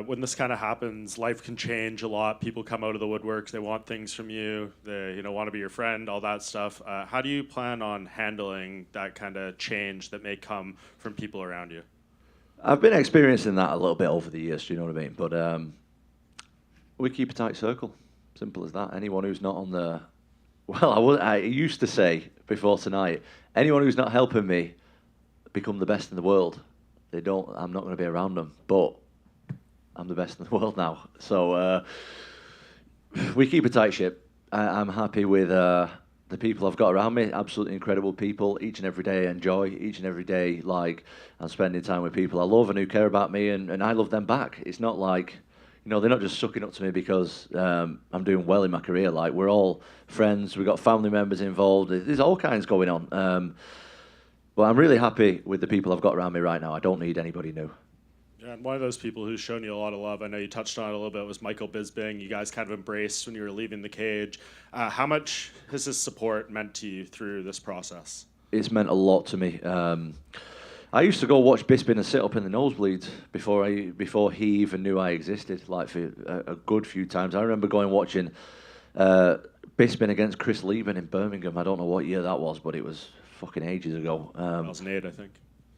When this kind of happens, life can change a lot. People come out of the woodworks. They want things from you. They want to be your friend, all that stuff. How do you plan on handling that kind of change that may come from people around you? I've been experiencing that a little bit over the years, do you know what I mean? But we keep a tight circle. Simple as that. Anyone who's not on the... Well, I used to say before tonight, anyone who's not helping me become the best in the world, I'm not going to be around them. But I'm the best in the world now. So we keep a tight ship. I'm happy with the people I've got around me. Absolutely incredible people. Each and every day I enjoy. Each and every day, I'm spending time with people I love and who care about me, and I love them back. It's not like, they're not just sucking up to me because I'm doing well in my career. Like, we're all friends. We've got family members involved. There's all kinds going on. But I'm really happy with the people I've got around me right now. I don't need anybody new. Yeah, and one of those people who's shown you a lot of love, I know you touched on it a little bit, was Michael Bisping. You guys kind of embraced when you were leaving the cage. How much has his support meant to you through this process? It's meant a lot to me. I used to go watch Bisping and sit up in the nosebleeds before he even knew I existed, like for a good few times. I remember going watching Bisping against Chris Lieben in Birmingham. I don't know what year that was, but it was fucking ages ago. 2008, I think.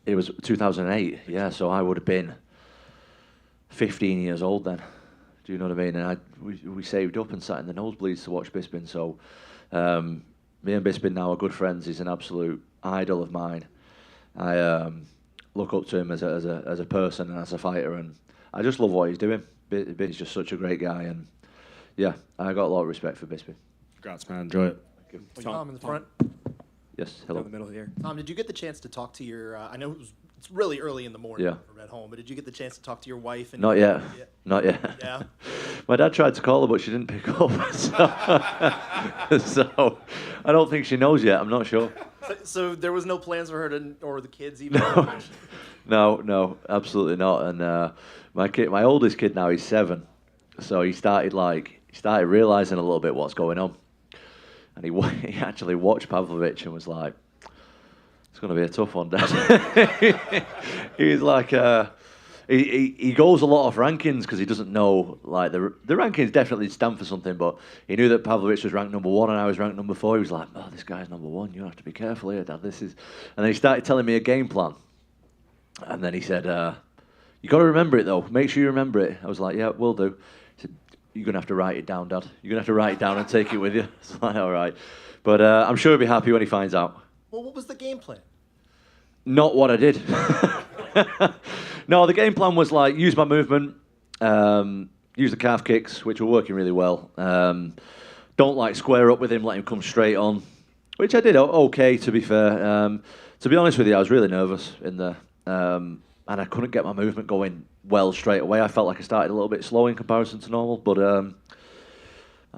It was 2008, yeah, so I would have been 15 years old then. Do you know what I mean? And we saved up and sat in the nosebleeds to watch Bisping. So me and Bisping now are good friends. He's an absolute idol of mine. I look up to him as a person and as a fighter, and I just love what he's doing. He's just such a great guy, and yeah, I got a lot of respect for Bisping. Congrats, man. Enjoy it. Thank you. Tom in the front. Yes, hello. Down the middle here. Tom, did you get the chance to talk to your? I know it's really early in the morning Yeah. from at home, but did you get the chance to talk to your wife? And Not yet. Not yet. Yeah. My dad tried to call her, but she didn't pick up. So I don't think she knows yet. I'm not sure. So there was no plans for her to, or the kids even. No, absolutely not. And my oldest kid now, he's 7, so he started realizing a little bit what's going on, and he actually watched Pavlovich and was like, "It's going to be a tough one, Dad." He's like, he goes a lot off rankings because he doesn't know, like, the rankings definitely stand for something, but he knew that Pavlovich was ranked number 1 and I was ranked number 4. He was like, "Oh, this guy's number 1. You have to be careful here, Dad. This is," and then he started telling me a game plan. And then he said, "You got to remember it, though. Make sure you remember it." I was like, "Yeah, will do." He said, "You're going to have to write it down, Dad. You're going to have to write it down and take it with you." I was like, "All right." But I'm sure he'll be happy when he finds out. Well, what was the game plan? Not what I did. No, the game plan was like, use my movement, use the calf kicks, which were working really well. Don't like square up with him, let him come straight on, which I did okay, to be fair. To be honest with you, I was really nervous in there. And I couldn't get my movement going well straight away. I felt like I started a little bit slow in comparison to normal, but I'm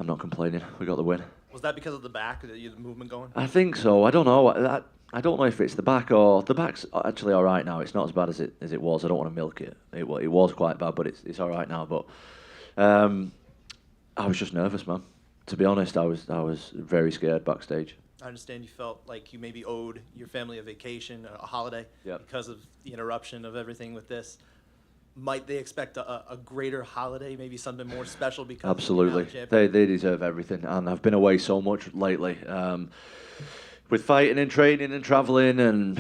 not complaining. We got the win. Was that because of the back, the movement going? I think so. I don't know. I don't know if it's the back or the back's actually all right now. It's not as bad as it was. I don't want to milk it. It was quite bad, but it's all right now. But I was just nervous, man. To be honest, I was very scared backstage. I understand you felt like you maybe owed your family a vacation, a holiday, because of the interruption of everything with this. Might they expect a greater holiday, maybe something more special because Absolutely. of the They deserve everything, and I've been away so much lately. With fighting and training and traveling, and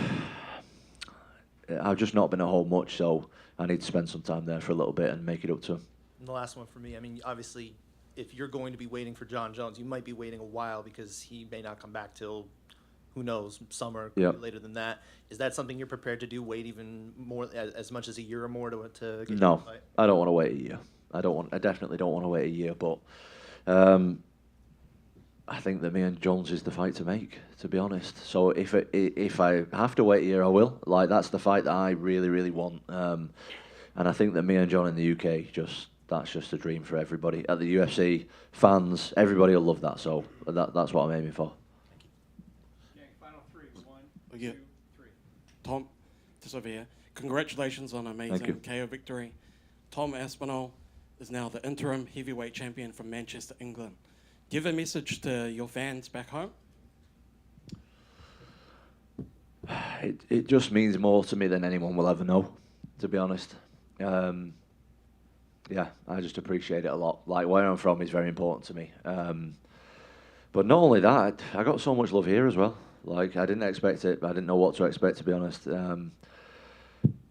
I've just not been at home much, so I need to spend some time there for a little bit and make it up to him. And the last one for me, I mean, obviously, if you're going to be waiting for John Jones, you might be waiting a while because he may not come back till, who knows, summer, could be later than that. Is that something you're prepared to do, wait even more, as much as a year or more to get No, to the fight? I don't want to wait a year. I definitely don't want to wait a year, but I think that me and Jones is the fight to make, to be honest. So if I have to wait a year, I will. Like, that's the fight that I really, really want. And I think that me and John in the UK, that's just a dream for everybody. At the UFC, fans, everybody will love that. So that's what I'm aiming for. Final 3. 1, 2, 3. Tom, just over here. Congratulations on an amazing KO victory. Tom Aspinall is now the interim heavyweight champion from Manchester, England. Do you have a message to your fans back home? It just means more to me than anyone will ever know, to be honest. Yeah, I just appreciate it a lot. Like, where I'm from is very important to me. But not only that, I got so much love here as well. Like, I didn't expect it. I didn't know what to expect, to be honest.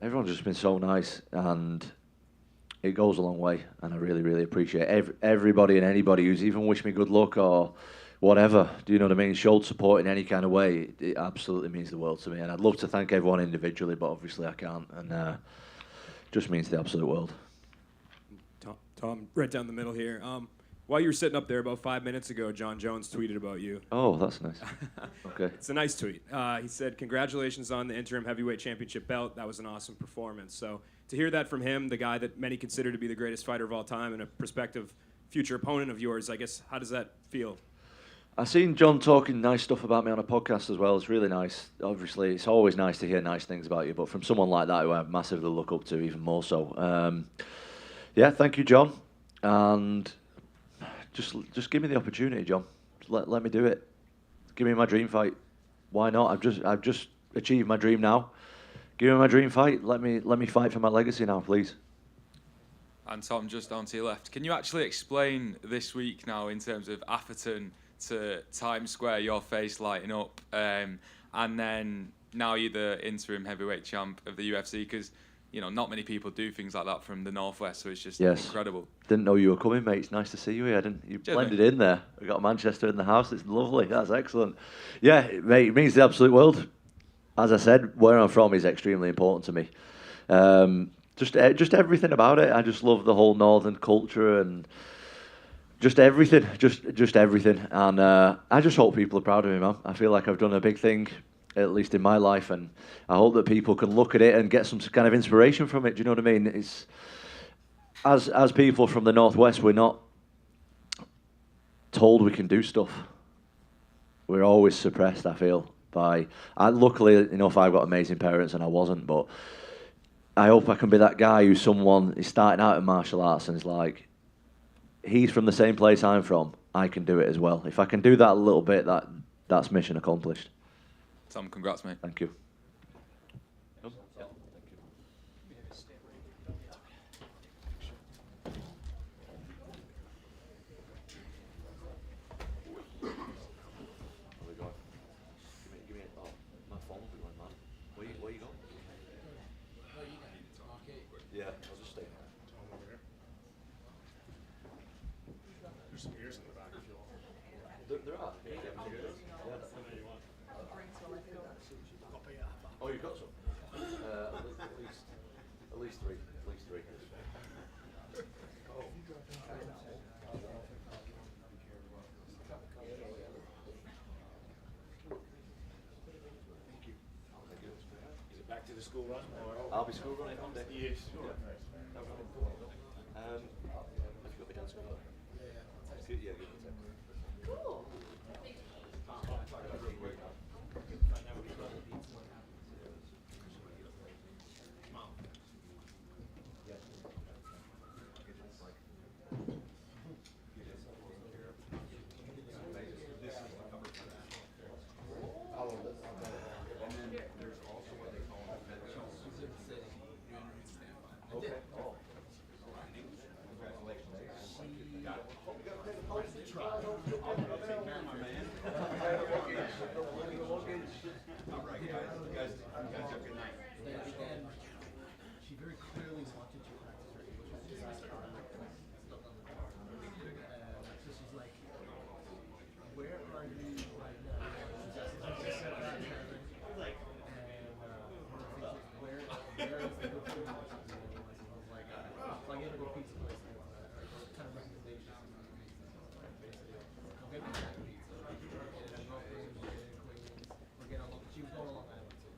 Everyone's just been so nice, and it goes a long way, and I really, really appreciate everybody and anybody who's even wished me good luck or whatever. Do you know what I mean? Showed support in any kind of way. It absolutely means the world to me, and I'd love to thank everyone individually, but obviously I can't, and just means the absolute world. Tom, right down the middle here. While you were sitting up there about 5 minutes ago, John Jones tweeted about you. Oh, that's nice. Okay. It's a nice tweet. He said, "Congratulations on the interim heavyweight championship belt. That was an awesome performance." So to hear that from him, the guy that many consider to be the greatest fighter of all time and a prospective future opponent of yours, I guess, how does that feel? I've seen John talking nice stuff about me on a podcast as well. It's really nice. Obviously, it's always nice to hear nice things about you, but from someone like that who I massively look up to, even more so. Yeah, thank you, John. And just give me the opportunity, John. Let me do it. Give me my dream fight. Why not? I've just achieved my dream now. Give me my dream fight. Let me fight for my legacy now, please. And Tom, just on to your left. Can you actually explain this week now in terms of Atherton to Times Square, your face lighting up, and then now you're the interim heavyweight champ of the UFC? Because not many people do things like that from the Northwest, so it's just Yes. incredible. Didn't know you were coming, mate. It's nice to see you here. You Cheers, blended mate. in there. We got Manchester in the house. It's lovely. That's excellent. Yeah, mate, it means the absolute world. As I said, where I'm from is extremely important to me. Just everything about it. I just love the whole northern culture and just everything. Just everything. And I just hope people are proud of me, man. I feel like I've done a big thing, at least in my life, and I hope that people can look at it and get some kind of inspiration from it. Do you know what I mean? It's as people from the Northwest, we're not told we can do stuff. We're always suppressed, I feel. Luckily enough, I've got amazing parents and I wasn't, but I hope I can be that guy who's someone is starting out in martial arts and is like, he's from the same place I'm from, I can do it as well. If I can do that a little bit, that's mission accomplished. Tom, congrats, mate. Thank you. Yeah, I'll just stay. There's some ears in the back if you want. There are. Oh, you've got some? At least three. Is it back to the school run? I'll be school running Monday. Yes. Yeah. Have you got me down school? Yeah. Yeah, give it a sec. Cool. She very clearly wanted to practice her English. So she's like, where are you right now? She just said that. Where is the good food? I was like, plug into a pizza place. Kind of recommendations. I'll get the pizza. We're getting a local. She was going along that way too.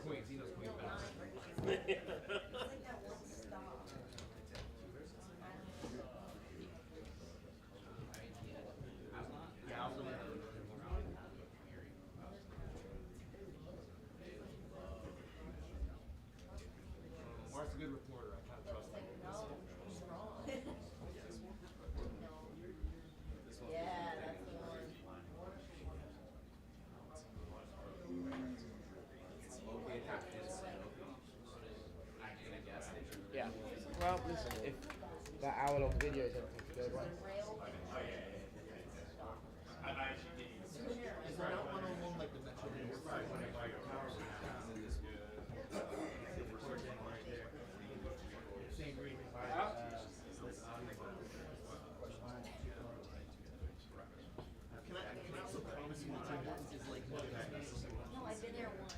Queens. He knows Queens better. Mark's a good reporter. I kind of trust him. Yeah, that's the one. Yeah. Well, listen, if the hour of videos, everything's good, right? Is there not one-on-one like the Metro New York fight? Same green. Can I also promise you the Tim Hortons is like no, I've been there once.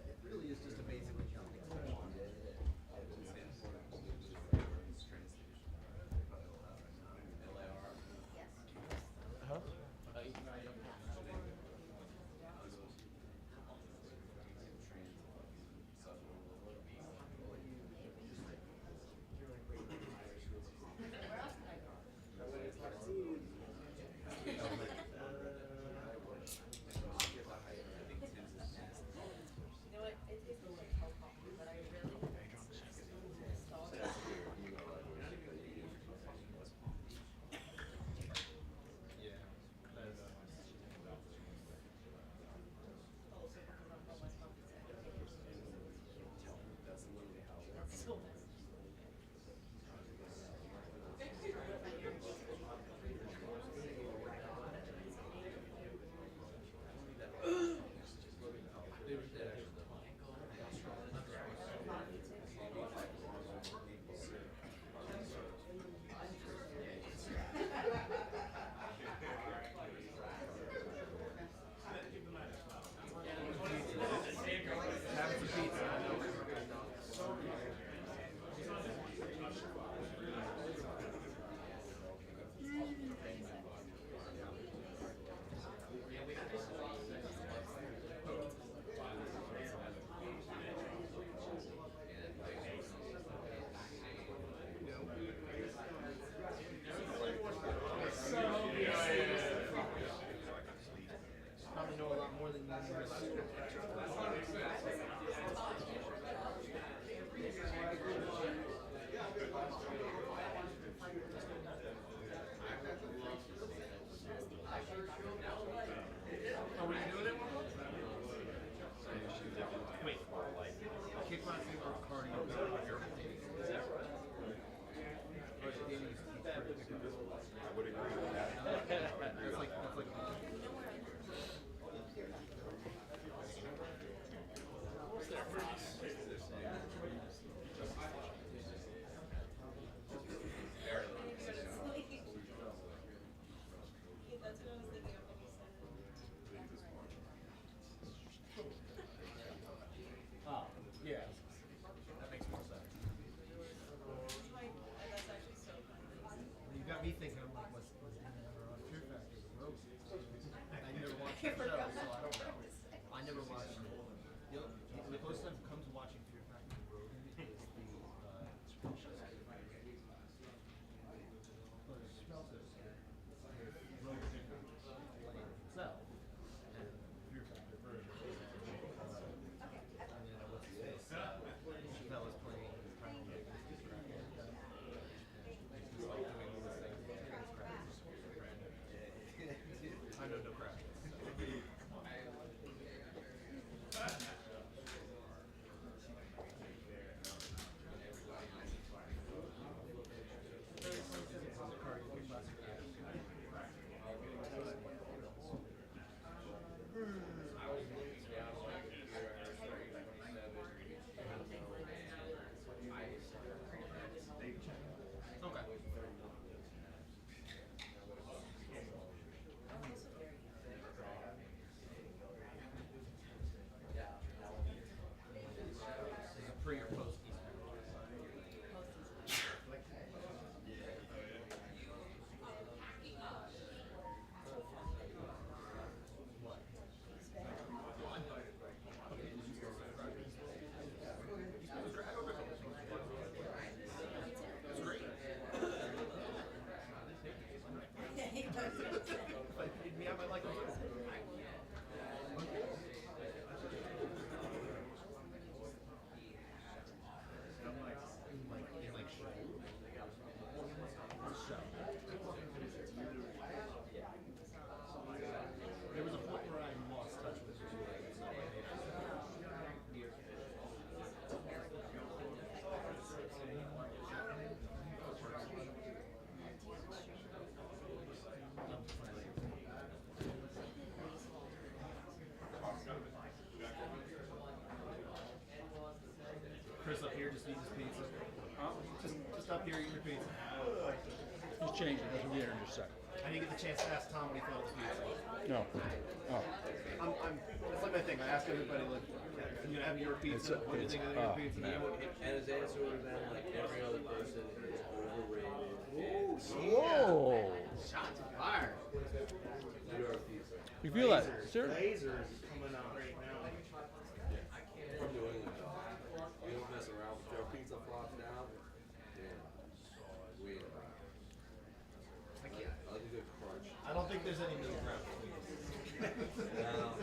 It really is just amazing what Junkie Huh? You know what? It tastes like alcohol, but I really probably know a lot more than you Oh, were you doing it? Wait, kickboxing or cardio? I would agree with that. That's like Oh, yeah. That makes more sense. You got me thinking, I'm like, what's on Fear Factor? The roast. I never watched the show, so I don't know. I never watched it. The closest I've come to watching Fear Factor with Rogan is the smells it. Rogan itself and Fear Factor version. And then what's his face? Chappelle is playing his time on Vegas. He's like doing all this thing. I know no crap. eat his pizza. Just up here eating your pizza. He's changing. That's what we in just a sec. I didn't get the chance to ask Tom what he thought of the pizza. No. Oh. It's like my thing. I ask everybody, like, you have your pizza. What do you think of your pizza? And his answer would have been like every other person is overrated. Whoa. Shots fired. Your pizza. You feel that? Sir? Lasers coming out right now. From New England, you don't mess around with your pizza flops now. Wait about it. I like a good crunch. I don't think there's any middle ground. No.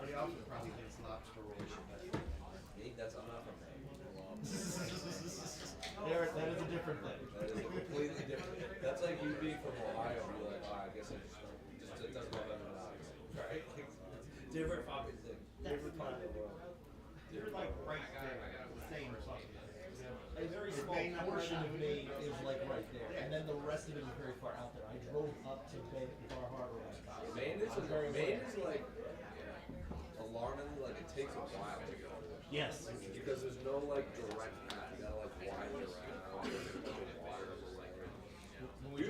Pretty often probably thinks lobster rolls are better. Me? That's enough of me. That is a different thing. That is completely different. That's like you being from Ohio and you're like, oh, I guess I just it doesn't matter now. Right? Different fucking thing. Different part of the world. You're like right there, same fucking. A very small portion of me is like right there, and then the rest of it is very far out there. I drove up to Bar Harbor. Maine is like alarmingly like it takes a while to go. Yes. Because there's no like direct path. You gotta like wind around. When we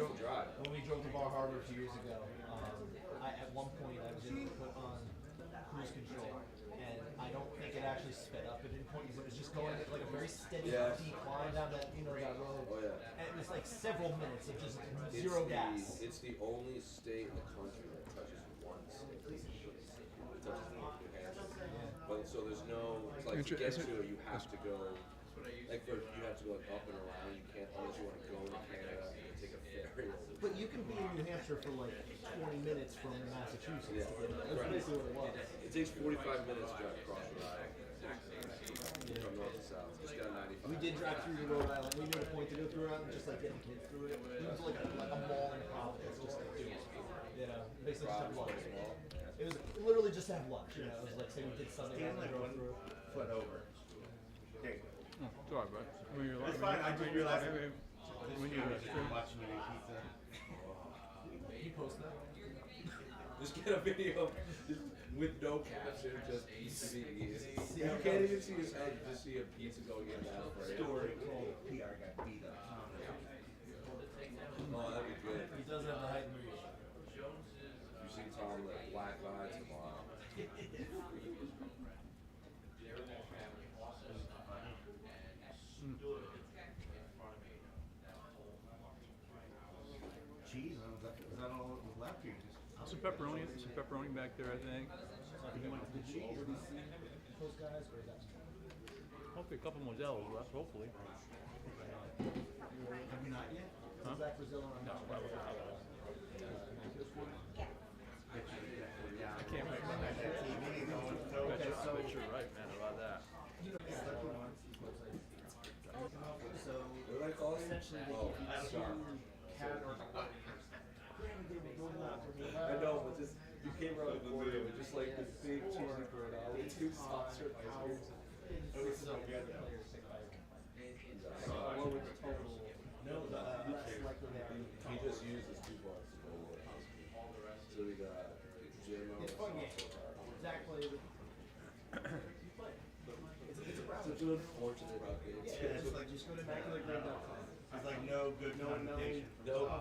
drove to Bar Harbor a few years ago, at one point I was able to put on cruise control, and I don't think it actually sped up at any point. It was just going like a very steady decline down that that road. Oh, yeah. And it was like several minutes of just zero gas. It's the only state in the country that touches one state. It touches New Hampshire. But so there's no like to get to it you have to go like you have to go like up and around. You can't unless you want to go to Canada and take a ferry. But you can be in New Hampshire for like 20 minutes from Massachusetts to get there. That's basically what it was. It takes 45 minutes to drive across Rhode Island. From north to south. Just got 95. We did drive through to Rhode Island. We made a point to go through Rhode Island, just like getting kids through it. We went to like a mall in Providence, just like do it. Basically just have lunch. It was literally just to have lunch. It was like say we did Sunday night and drove through. Foot over. There you go. It's all right, bud. It's fine. I just realized when you're watching me eat pizza. You post that? Just get a video just with no caption, just PCBs. You can't even see his head, you just see a pizza going in that frame. Story called PR got beat up. Oh, that'd be good. He does have the height and reach. You see Tom like black eyes tomorrow. Cheese? Is that all that was left here? Some pepperoni back there, I think. You went to the cheese? Or those guys? Or is that? Hopefully a couple Model's left, hopefully. Have you not yet? Huh? Zach Brazil on No. I can't wait. I bet you're right, man, about that. So, what do I call it? Essentially, Oh, I know, but just you came around the corner with just like this big cheesy granada with two saucer ice creams. It was so good. What was the total? No, he just used his 2 bucks to go with it. So we got Jim. It's fun game. Zach played with. Such an unfortunate update. Yeah, it's like just go to immaculategrid.com. It's like no good connotation. No. I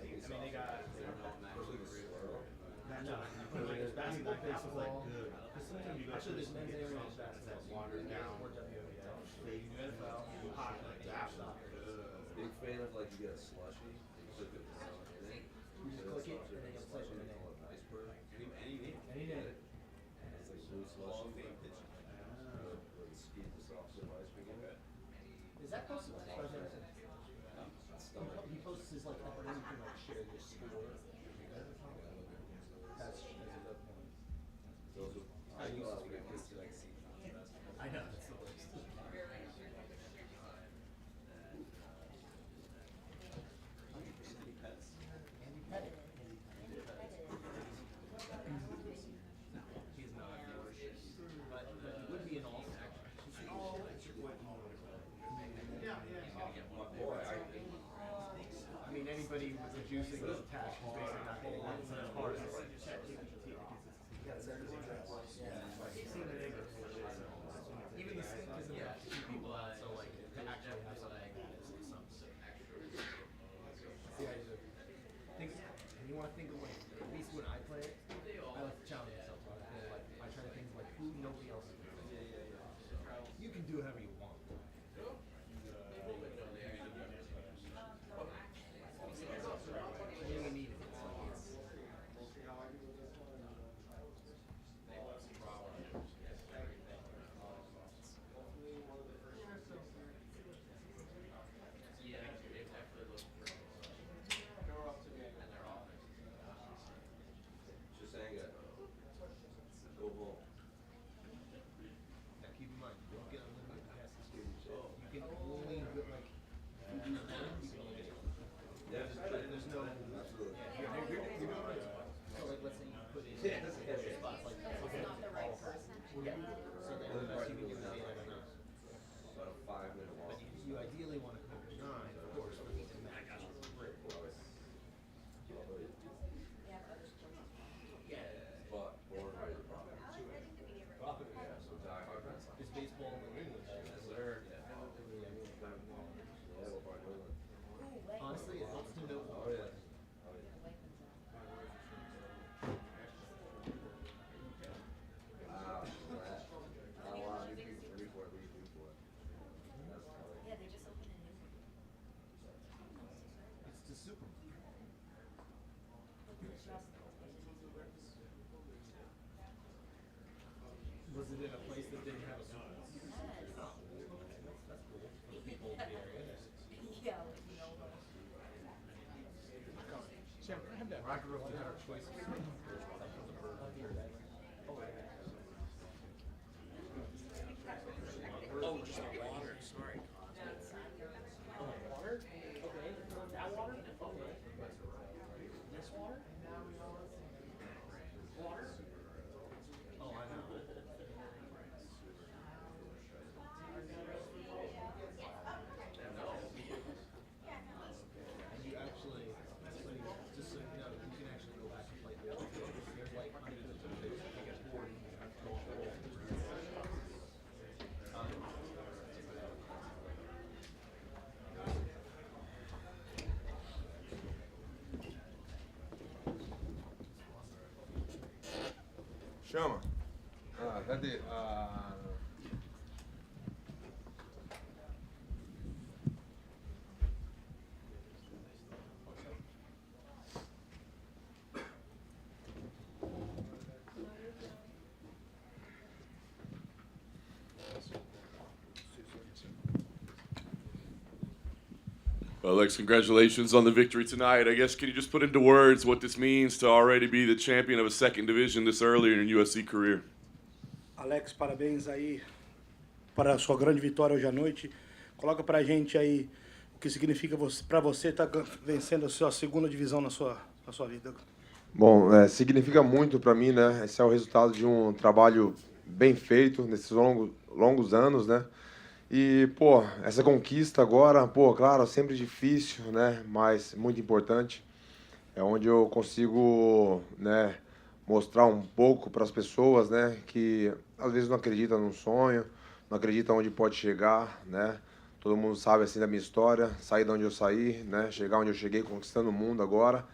mean, they got. No, it's basketball, baseball. Actually, there's men's area and basketball. Water down. Or WNBA. You do NFL, hockey, Big fan of like you get a slushie, you click it in it. You just click it and then you'll play with it. Iceberg. Any name. It's like blue slushie. Scoop the soft serve ice cream. Is that posted? He posts his like where you can like share your score. That's Those are I know. That's the worst. Andy Pettit. He's not. But he would be an all-star. I mean, anybody with reducing is attached is basically not getting that as hard as ChatGPT. Even the stink isn't enough to keep people out, so like to actually have something like that is something extra. See, I just think, and you want to think of like, at least when I play it, I like to challenge myself. Like, I try to think of like who nobody else is doing. You can do whatever you want. You need it. Just saying it. Go home. Now keep in mind, you don't get unlimited passes. You can only get like, you can only get. There's no. Absolutely. Yeah, you're doing right. So like, let's say you put in extra spots, like it's not the right person. Yeah. So then you can give it like a 9. About a 5-minute walk. But you ideally want to come to 9, of course, but you can match. Is baseball in English? Honestly, it helps to know. Oh, yeah. It's the Super Bowl. Was it in a place that didn't have a Super Bowl? Oh, that's cool for the people of the area. Sam, can I have that? I grew up in our choices. Oh, just the water. Sorry. Oh, water? Okay. That water? Okay. This water? Water? Oh, I know. And you actually, just so you know, you can actually go back and play the other game. There's like hundreds of them. They get bored and you have to go forward. Chama. Cadê? Well, Alex, congratulations on the victory tonight. I guess, can you just put into words what this means to already be the champion of a second division this early in your UFC career? Alex, parabéns aí para a sua grande vitória hoje à noite. Coloca pra gente aí o que significa para você estar vencendo a sua segunda divisão na sua vida. Bom, significa muito para mim, né? Esse é o resultado de um trabalho bem feito nesses longos anos, né? E, pô, essa conquista agora, pô, claro, sempre difícil, né? Mas muito importante. É onde eu consigo, né, mostrar um pouco para as pessoas, né, que às vezes não acreditam num sonho, não acreditam onde pode chegar, né? Todo mundo sabe assim da minha história, sair de onde eu saí, né? Chegar onde eu cheguei, conquistando o mundo agora,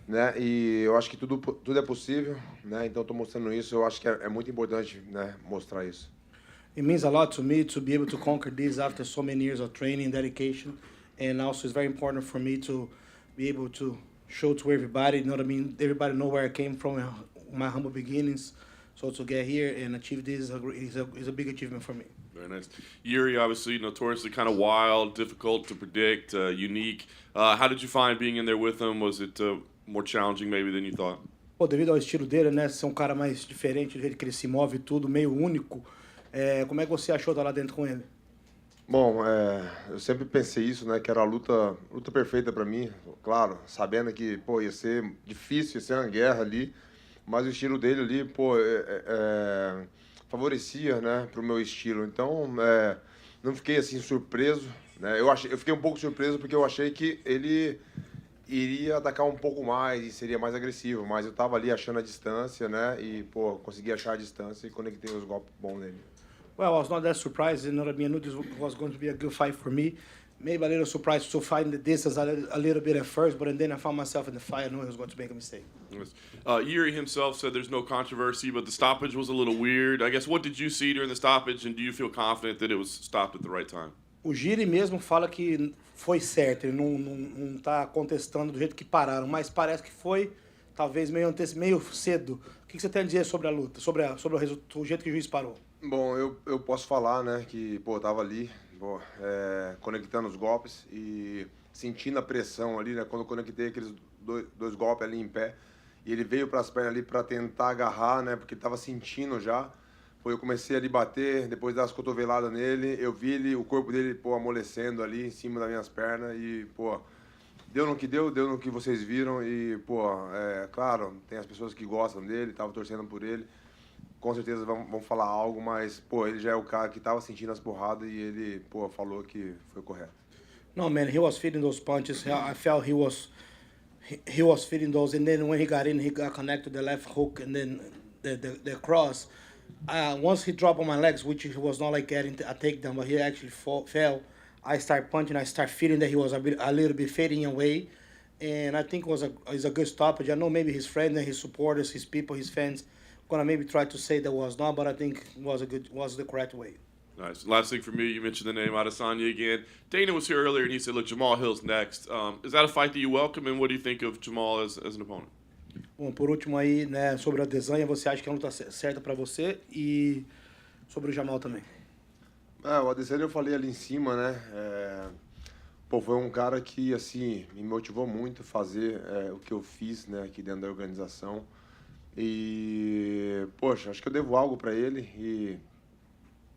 né? E eu acho que tudo é possível, né? Então estou mostrando isso. Eu acho que é muito importante, né, mostrar isso. It means a lot to me to be able to conquer this after so many years of training and dedication, and also it's very important for me to be able to show to everybody, you know what I mean? Everybody know where I came from, my humble beginnings. So to get here and achieve this is a big achievement for me. Very nice. Yuri, obviously notoriously kind of wild, difficult to predict, unique. How did you find being in there with him? Was it more challenging maybe than you thought? Pô, devido ao estilo dele, né, ser um cara mais diferente, do jeito que ele se move e tudo, meio único, como é que você achou estar lá dentro com ele? Bom, eu sempre pensei isso, né, que era a luta perfeita para mim, claro, sabendo que, pô, ia ser difícil, ia ser uma guerra ali, mas o estilo dele ali, pô, favorecia, né, pro meu estilo. Então, não fiquei assim surpreso, né? Eu fiquei um pouco surpreso porque eu achei que ele iria atacar um pouco mais e seria mais agressivo, mas eu tava ali achando a distância, né? E, pô, consegui achar a distância e conectei os golpes bons nele. Well, I was not that surprised. You know what I mean? I knew this was going to be a good fight for me. Maybe a little surprised to find the distance a little bit at first, but then I found myself in the fight. I knew I was going to make a mistake. Yuri himself said there's no controversy, but the stoppage was a little weird. I guess, what did you see during the stoppage, and do you feel confident that it was stopped at the right time? O Giri mesmo fala que foi certo, ele não tá contestando do jeito que pararam, mas parece que foi talvez meio cedo. O que você tem a dizer sobre a luta, sobre o jeito que o juiz parou? Bom, eu posso falar, né, que, pô, eu tava ali, pô, conectando os golpes e sentindo a pressão ali, né, quando eu conectei aqueles dois golpes ali em pé, e ele veio para as pernas ali para tentar agarrar, né, porque ele tava sentindo já. Pô, eu comecei a lhe bater, depois das cotoveladas nele, eu vi ele, o corpo dele, pô, amolecendo ali em cima das minhas pernas e, pô, deu no que deu no que vocês viram e, pô, claro, tem as pessoas que gostam dele, estavam torcendo por ele, com certeza vão falar algo, mas, pô, ele já é o cara que tava sentindo as porradas e ele, pô, falou que foi correto. No, man, he was feeding those punches. I felt he was feeding those, and then when he got in, he got connected to the left hook and then the cross. Once he dropped on my legs, which he was not like getting a takedown, but he actually fell. I start punching. I start feeling that he was a little bit fading away, and I think it was a good stoppage. I know maybe his friends and his supporters, his people, his fans, gonna maybe try to say that was not, but I think it was the correct way. Nice. Last thing for me, you mentioned the name Adesanya again. Dana was here earlier, and he said, look, Jamal Hill's next. Is that a fight that you welcome, and what do you think of Jamal as an opponent? Bom, por último aí, né, sobre a Adesanya, você acha que é a luta certa para você e sobre o Jamal também? O Adesanya eu falei ali em cima, né? Pô, foi um cara que, assim, me motivou muito a fazer o que eu fiz, né, aqui dentro da organização. E, poxa, acho que eu devo algo para ele e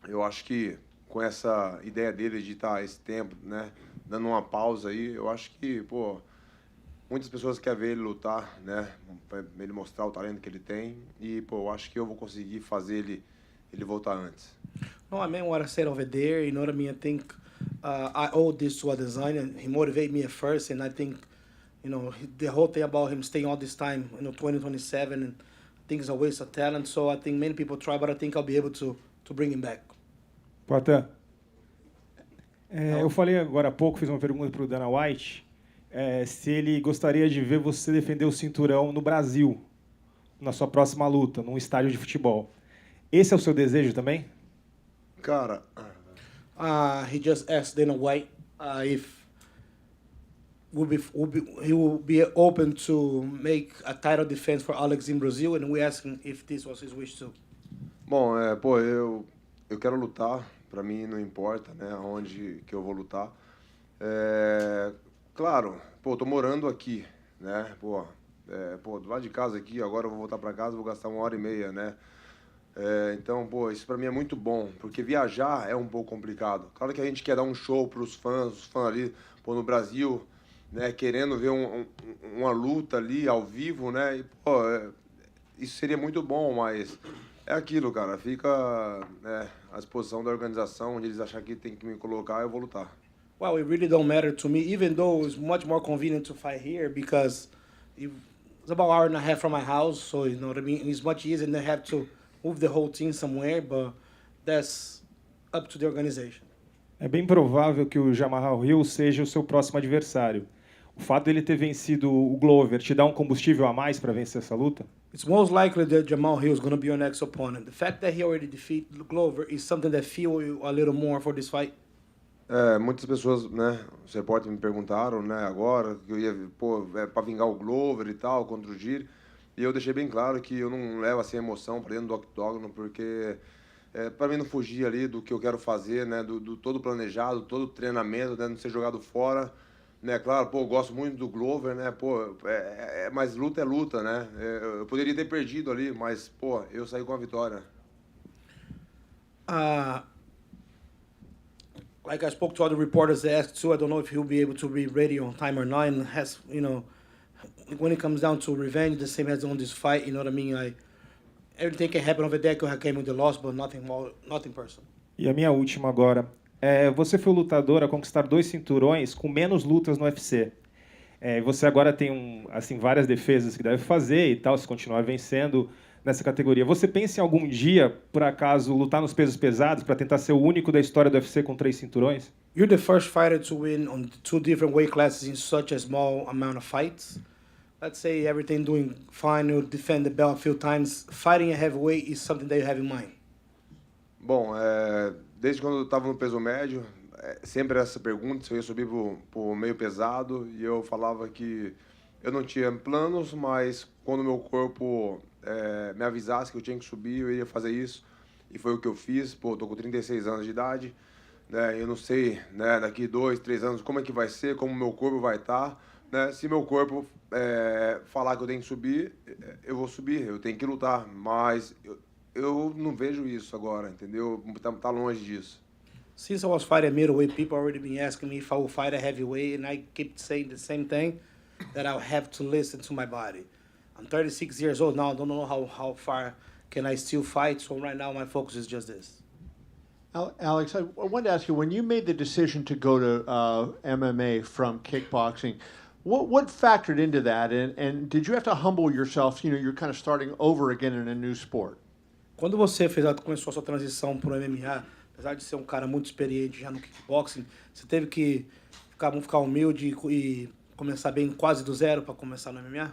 eu acho que com essa ideia dele de estar esse tempo, né, dando uma pausa aí, eu acho que, pô, muitas pessoas querem ver ele lutar, né, para ele mostrar o talento que ele tem e, pô, eu acho que eu vou conseguir fazer ele voltar antes. No, I mean what I said over there, you know what I mean? I think I owe this to Adesanya. He motivated me at first, and I think, you know, the whole thing about him staying all this time, you know, 2027, and I think it's a waste of talent. So I think many people try, but I think I'll be able to bring him back. Poitin, eu falei agora há pouco, fiz uma pergunta para o Dana White, se ele gostaria de ver você defender o cinturão no Brasil, na sua próxima luta, num estádio de futebol. Esse é o seu desejo também? Cara, he just asked Dana White if he will be open to make a title defense for Alex in Brazil, and we asked him if this was his wish too. Bom, pô, eu quero lutar, para mim não importa, né, onde que eu vou lutar. Claro, pô, tô morando aqui, né, pô, do lado de casa aqui, agora eu vou voltar para casa, vou gastar 1h30, né. Então, pô, isso para mim é muito bom, porque viajar é um pouco complicado. Claro que a gente quer dar um show para os fãs ali, pô, no Brasil, né, querendo ver uma luta ali ao vivo, né, e, pô, isso seria muito bom, mas é aquilo, cara, fica à disposição da organização, onde eles acharem que tem que me colocar, eu vou lutar. Well, it really don't matter to me, even though it's much more convenient to fight here, because it's about an hour and a half from my house, so you know what I mean, it's much easier than have to move the whole team somewhere, but that's up to the organization. É bem provável que o Jamal Hill seja o seu próximo adversário. O fato dele ter vencido o Glover te dá um combustível a mais para vencer essa luta? It's most likely that Jamal Hill is going to be your next opponent. The fact that he already defeated Glover is something that fuel you a little more for this fight. Muitas pessoas, né, os repórteres me perguntaram, né, agora que eu ia, pô, para vingar o Glover e tal contra o Giri. E eu deixei bem claro que eu não levo assim emoção para dentro do octógono, porque para mim não fugir ali do que eu quero fazer, né, do todo planejado, todo treinamento, né, não ser jogado fora, né, claro, pô, eu gosto muito do Glover, né, pô, mas luta é luta, né, eu poderia ter perdido ali, mas, pô, eu saí com a vitória. Like I spoke to other reporters, they asked too, I don't know if he'll be able to be ready on time or not, and has, you know, when it comes down to revenge, the same as on this fight, you know what I mean? Everything can happen over there, I came with the loss, but nothing personal. E a minha última agora. Você foi o lutador a conquistar 2 cinturões com menos lutas no UFC. Você agora tem assim, várias defesas que deve fazer e tal, se continuar vencendo nessa categoria. Você pensa em algum dia, por acaso, lutar nos pesos pesados para tentar ser o único da história do UFC com 3 cinturões? You're the first fighter to win on 2 different weight classes in such a small amount of fights. Let's say everything doing fine, you defend the belt a few times. Fighting a heavyweight is something that you have in mind. Bom, desde quando eu estava no peso médio, sempre essa pergunta se eu ia subir pro meio pesado, e eu falava que eu não tinha planos, mas quando o meu corpo me avisasse que eu tinha que subir, eu ia fazer isso, e foi o que eu fiz. Pô, tô com 36 anos de idade, né? Eu não sei, né, daqui 2, 3 anos como é que vai ser, como o meu corpo vai estar, né? Se meu corpo falar que eu tenho que subir, eu vou subir, eu tenho que lutar, mas eu não vejo isso agora, entendeu? Tá longe disso. Since I was fighting at middleweight, people already been asking me if I will fight at heavyweight, and I keep saying the same thing, that I'll have to listen to my body. I'm 36 years old now, I don't know how far can I still fight, so right now my focus is just this. Alex, I wanted to ask you, when you made the decision to go to MMA from kickboxing, what factored into that, and did you have to humble yourself? You know, you're kind of starting over again in a new sport. Quando você começou a sua transição para o MMA, apesar de ser um cara muito experiente já no kickboxing, você teve que ficar humilde e começar bem quase do zero para começar no MMA?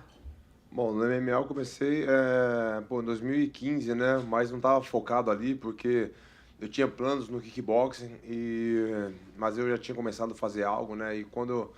Bom, no MMA eu comecei em 2015, né? Mas não estava focado ali porque eu tinha planos no kickboxing, mas eu já tinha começado a fazer algo, né? E quando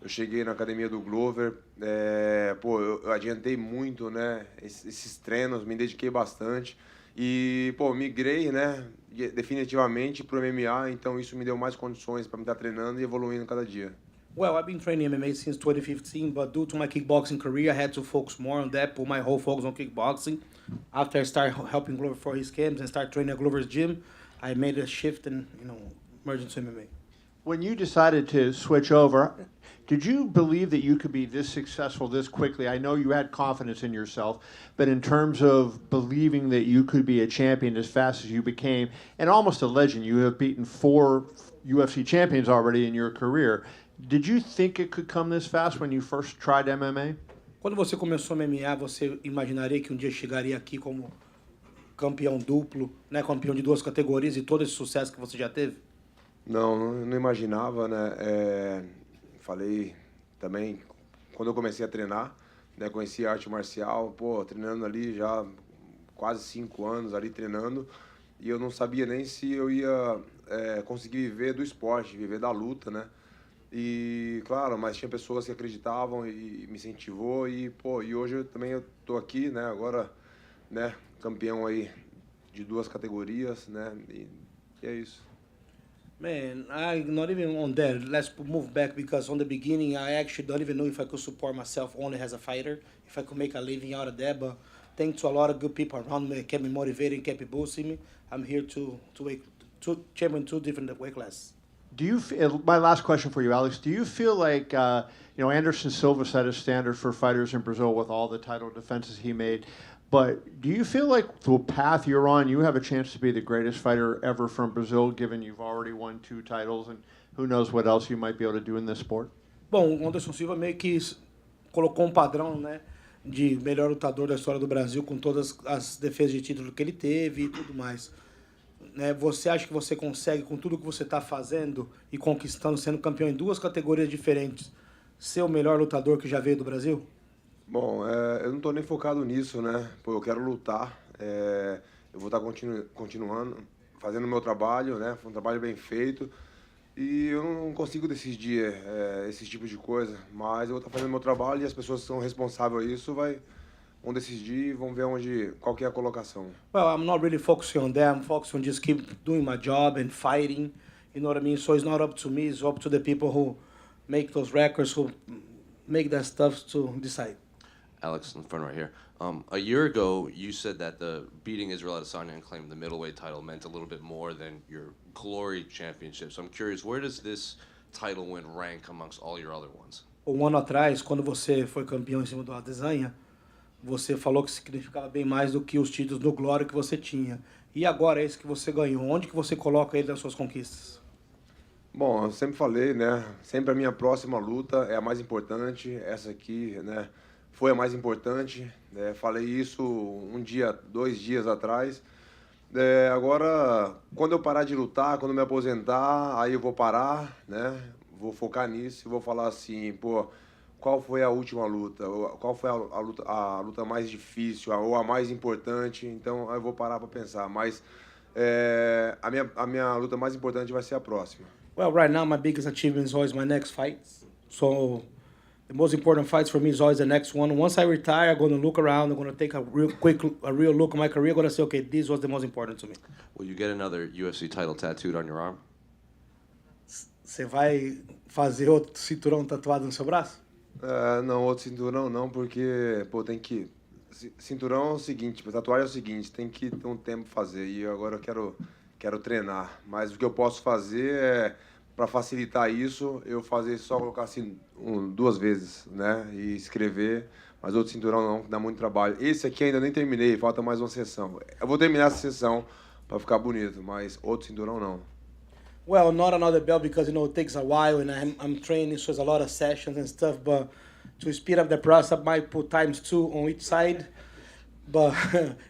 eu cheguei na academia do Glover, eu adiantei muito, né? Esses treinos, me dediquei bastante. E, migrei, né, definitivamente para o MMA, então isso me deu mais condições para me estar treinando e evoluindo cada dia. Well, I've been training MMA since 2015, but due to my kickboxing career, I had to focus more on that, put my whole focus on kickboxing. After I started helping Glover for his camps and start training at Glover's gym, I made a shift and, merged into MMA. When you decided to switch over, did you believe that you could be this successful this quickly? I know you had confidence in yourself, but in terms of believing that you could be a champion as fast as you became, and almost a legend, you have beaten 4 UFC champions already in your career. Did you think it could come this fast when you first tried MMA? Quando você começou no MMA, você imaginaria que um dia chegaria aqui como campeão duplo, né, campeão de 2 categorias e todo esse sucesso que você já teve? Não imaginava, né? Falei também, quando eu comecei a treinar, né? Conheci a arte marcial, treinando ali já quase 5 anos ali treinando, e eu não sabia nem se eu ia conseguir viver do esporte, viver da luta, né? E claro, mas tinha pessoas que acreditavam e me incentivou, e hoje eu tô aqui, né? Agora, né? Campeão aí de 2 categorias, né? E é isso. Man, I'm not even on that. Let's move back because on the beginning, I actually don't even know if I could support myself only as a fighter, if I could make a living out of that. But thanks to a lot of good people around me, kept me motivated, kept me boosting me. I'm here to champion 2 different weight classes. Do you? My last question for you, Alex. Do you feel like Anderson Silva set a standard for fighters in Brazil with all the title defenses he made? But do you feel like the path you're on, you have a chance to be the greatest fighter ever from Brazil, given you've already won 2 titles, and who knows what else you might be able to do in this sport? Bom, o Anderson Silva meio que colocou padrão, né, de melhor lutador da história do Brasil, com todas as defesas de título que ele teve e tudo mais. Né, você acha que você consegue, com tudo que você está fazendo e conquistando, sendo campeão em 2 categorias diferentes, ser o melhor lutador que já veio do Brasil? Bom, eu não estou nem focado nisso, né? Eu quero lutar, eu vou estar continuando, fazendo o meu trabalho, né? Foi um trabalho bem feito, e eu não consigo decidir esse tipo de coisa, mas eu vou estar fazendo o meu trabalho e as pessoas que são responsáveis por isso vão decidir, vão ver qual que é a colocação. Well, I'm not really focusing on that. I'm focusing on just keep doing my job and fighting, you know what I mean? So it's not up to me, it's up to the people who make those records, who make that stuff to decide. Alex, in front right here. A year ago, you said that the beating Israel Adesanya and claiming the middleweight title meant a little bit more than your Glory Championship. So I'm curious, where does this title win rank amongst all your other ones? Um ano atrás, quando você foi campeão em cima do Adesanya, você falou que significava bem mais do que os títulos do Glory que você tinha. E agora, esse que você ganhou, onde que você coloca ele nas suas conquistas? Bom, eu sempre falei, né? Sempre a minha próxima luta é a mais importante. Essa aqui, né? Foi a mais importante. Falei isso um dia, 2 dias atrás. Agora, quando eu parar de lutar, quando eu me aposentar, aí eu vou parar, né? Vou focar nisso e vou falar assim, pô, qual foi a última luta? Qual foi a luta mais difícil ou a mais importante? Então, aí eu vou parar para pensar. Mas a minha luta mais importante vai ser a próxima. Well, right now my biggest achievement is always my next fight. So the most important fights for me is always the next one. Once I retire, I'm going to look around. I'm going to take a real look at my career. I'm going to say, okay, this was the most important to me. Will you get another UFC title tattooed on your arm? Você vai fazer outro cinturão tatuado no seu braço? Não, outro cinturão não, porque, pô, tem que... Cinturão é o seguinte, tipo, tatuagem é o seguinte, tem que ter um tempo pra fazer. E agora eu quero treinar. Mas o que eu posso fazer é, para facilitar isso, eu fazer só colocar assim 2 vezes, né? E escrever. Mas outro cinturão não, dá muito trabalho. Esse aqui ainda nem terminei, falta mais uma sessão. Eu vou terminar essa sessão para ficar bonito, mas outro cinturão não. Well, not another belt because, it takes a while and I'm training, so there's a lot of sessions and stuff, but to speed up the process, I might put ×2 on each side. But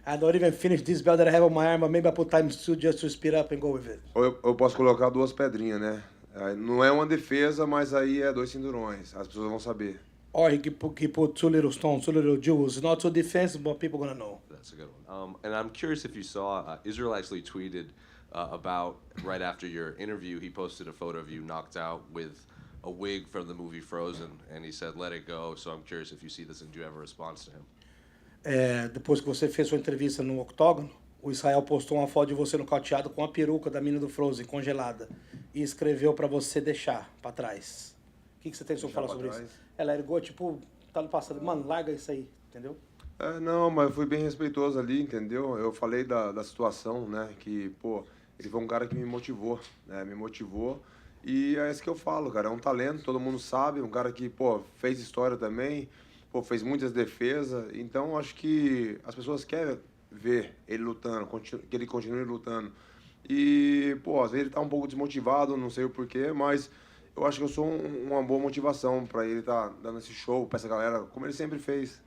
I don't even finish this belt that I have on my arm, but maybe I put ×2 just to speed up and go with it. Ou eu posso colocar 2 pedrinhas, né? Não é uma defesa, mas aí é 2 cinturões. As pessoas vão saber. Or he put 2 little stones, 2 little jewels. Not so defensive, but people gonna know. That's a good one. And I'm curious if you saw, Israel actually tweeted about, right after your interview, he posted a photo of you knocked out with a wig from the movie Frozen, and he said, let it go. So I'm curious if you see this and do you have a response to him? Depois que você fez sua entrevista no octógono, o Israel postou uma foto de você nocauteado com a peruca da mina do Frozen, congelada, e escreveu pra você deixar pra trás. O que você tem pra falar sobre isso? Ela ergou, tipo, tá no passado, mano, larga isso aí, entendeu? Não, mas eu fui bem respeitoso ali, entendeu? Eu falei da situação, né? Que, pô, ele foi um cara que me motivou, né? Me motivou. E é isso que eu falo, cara. É um talento, todo mundo sabe. Um cara que, pô, fez história também. Pô, fez muitas defesas. Então, acho que as pessoas querem ver ele lutando, que ele continue lutando. E, pô, às vezes ele tá um pouco desmotivado, não sei o porquê, mas eu acho que eu sou uma boa motivação para ele estar dando esse show para essa galera, como ele sempre fez.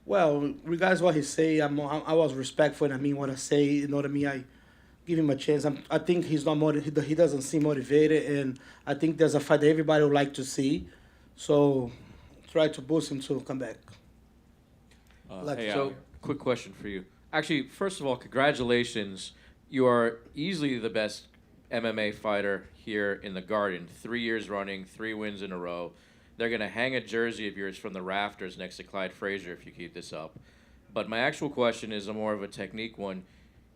Well, regardless of what he say, I was respectful and I mean what I say, you know what I mean? I give him a chance. I think he's not he doesn't seem motivated, and I think there's a fight that everybody would like to see. So try to boost him to come back. So, quick question for you. Actually, first of all, congratulations. You are easily the best MMA fighter here in the Garden. 3 years running, 3 wins in a row. They're going to hang a jersey of yours from the rafters next to Clyde Frazier if you keep this up. But my actual question is more of a technique one.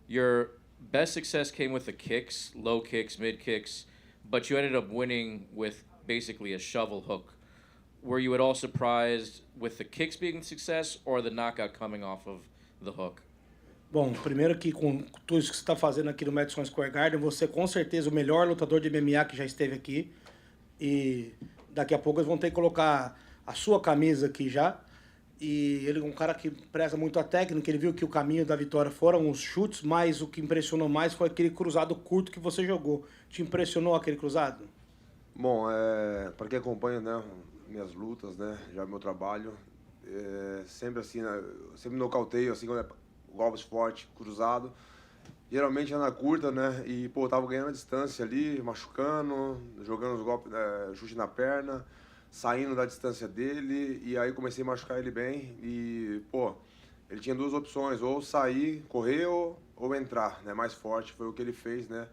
Your best success came with the kicks, low kicks, mid kicks, but you ended up winning with basically a shovel hook. Were you at all surprised with the kicks being a success or the knockout coming off of the hook? Bom, primeiro que com tudo isso que você está fazendo aqui no Madison Square Garden, você é com certeza o melhor lutador de MMA que já esteve aqui. E daqui a pouco eles vão ter que colocar a sua camisa aqui já. E ele é um cara que preza muito a técnica. Ele viu que o caminho da vitória foram os chutes, mas o que impressionou mais foi aquele cruzado curto que você jogou. Te impressionou aquele cruzado? Bom, para quem acompanha, né, minhas lutas, né, já meu trabalho, sempre assim, né, sempre nocauteio, assim, quando golpes fortes, cruzado. Geralmente é na curta, né? E, pô, eu tava ganhando a distância ali, machucando, jogando os golpes, chute na perna, saindo da distância dele, e aí comecei a machucar ele bem. E, pô, ele tinha 2 opções, ou sair, correr ou entrar, né? Mais forte, foi o que ele fez, né?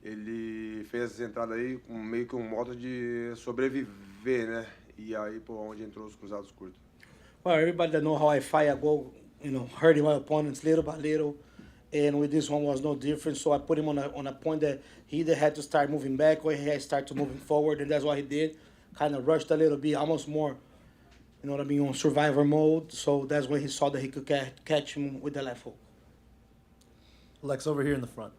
Ele fez essa entrada aí com meio que um modo de sobreviver, né? E aí, pô, onde entrou os cruzados curtos. Well, everybody that know how I fight, I go, hurting my opponents little by little. And with this one was no different, so I put him on a point that he either had to start moving back or he had to start moving forward, and that's what he did. Kind of rushed a little bit, almost more, you know what I mean, on survivor mode. So that's when he saw that he could catch him with the left hook. Lex, over here in the front.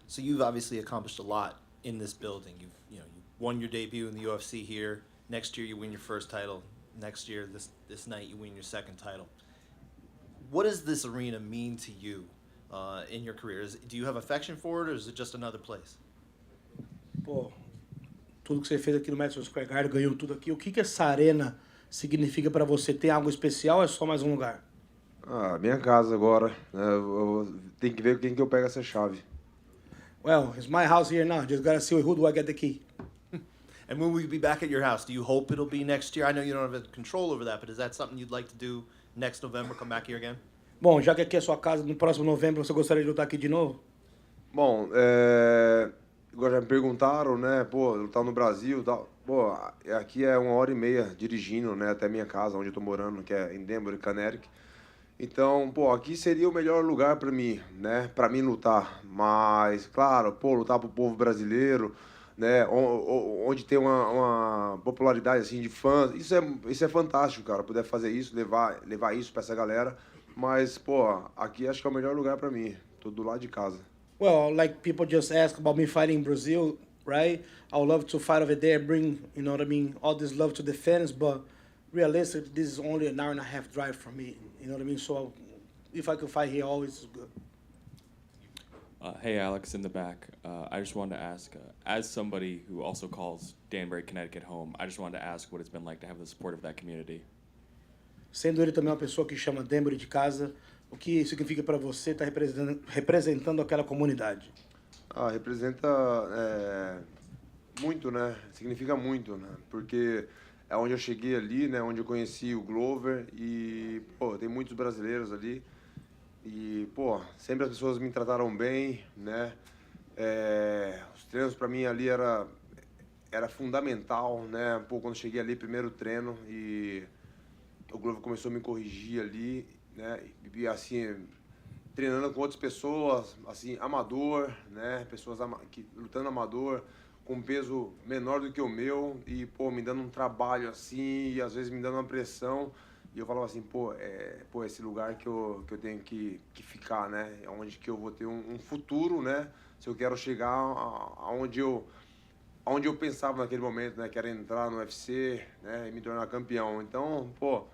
So you've obviously accomplished a lot in this building. You won your debut in the UFC here. Next year you win your first title. Next year, this night, you win your second title. What does this arena mean to you? In your career? Do you have affection for it, or is it just another place? Pô, tudo que você fez aqui no Madison Square Garden, ganhou tudo aqui. O que essa arena significa para você? Tem algo especial ou é só mais um lugar? Ah, minha casa agora, né? Eu tenho que ver quem que eu pego essa chave. Well, it's my house here now. Just gotta see who do I get the key. And when will you be back at your house? Do you hope it'll be next year? I know you don't have control over that, but is that something you'd like to do next November, come back here again? Bom, já que aqui é sua casa, no próximo novembro você gostaria de lutar aqui de novo? Bom, agora já me perguntaram, né? Pô, lutar no Brasil e tal. Pô, aqui é 1h30 dirigindo, né? Até minha casa, onde eu tô morando, que é em Denver, Connecticut. Então, pô, aqui seria o melhor lugar para mim, né? Para mim lutar. Mas, claro, pô, lutar pro povo brasileiro, né? Onde tem uma popularidade assim de fãs, isso é fantástico, cara. Poder fazer isso, levar isso para essa galera. Mas, pô, aqui acho que é o melhor lugar para mim. Tô do lado de casa. Well, like people just ask about me fighting in Brazil, right? I would love to fight over there, bring, you know what I mean, all this love to the fans, but realistically, this is only an hour and a half drive from me. You know what I mean? So if I could fight here, always is good. Hey, Alex, in the back. I just wanted to ask, as somebody who also calls Danbury, Connecticut home, I just wanted to ask what it's been like to have the support of that community. Sendo ele também uma pessoa que chama Denver de casa, o que significa para você estar representando aquela comunidade? Ah, representa muito, né? Significa muito, né? Porque é onde eu cheguei ali, né? Onde eu conheci o Glover e, pô, tem muitos brasileiros ali. E, pô, sempre as pessoas me trataram bem, né? Os treinos para mim ali era fundamental, né? Pô, quando eu cheguei ali, primeiro treino, e o Glover começou a me corrigir ali, né? E assim, treinando com outras pessoas, assim, amador, né? Pessoas lutando amador, com peso menor do que o meu e, pô, me dando um trabalho assim, e às vezes me dando uma pressão. E eu falava assim, pô, esse lugar que eu tenho que ficar, né? É onde que eu vou ter um futuro, né? Se eu quero chegar aonde eu pensava naquele momento, né? Que era entrar no UFC, né? E me tornar campeão. Então, pô,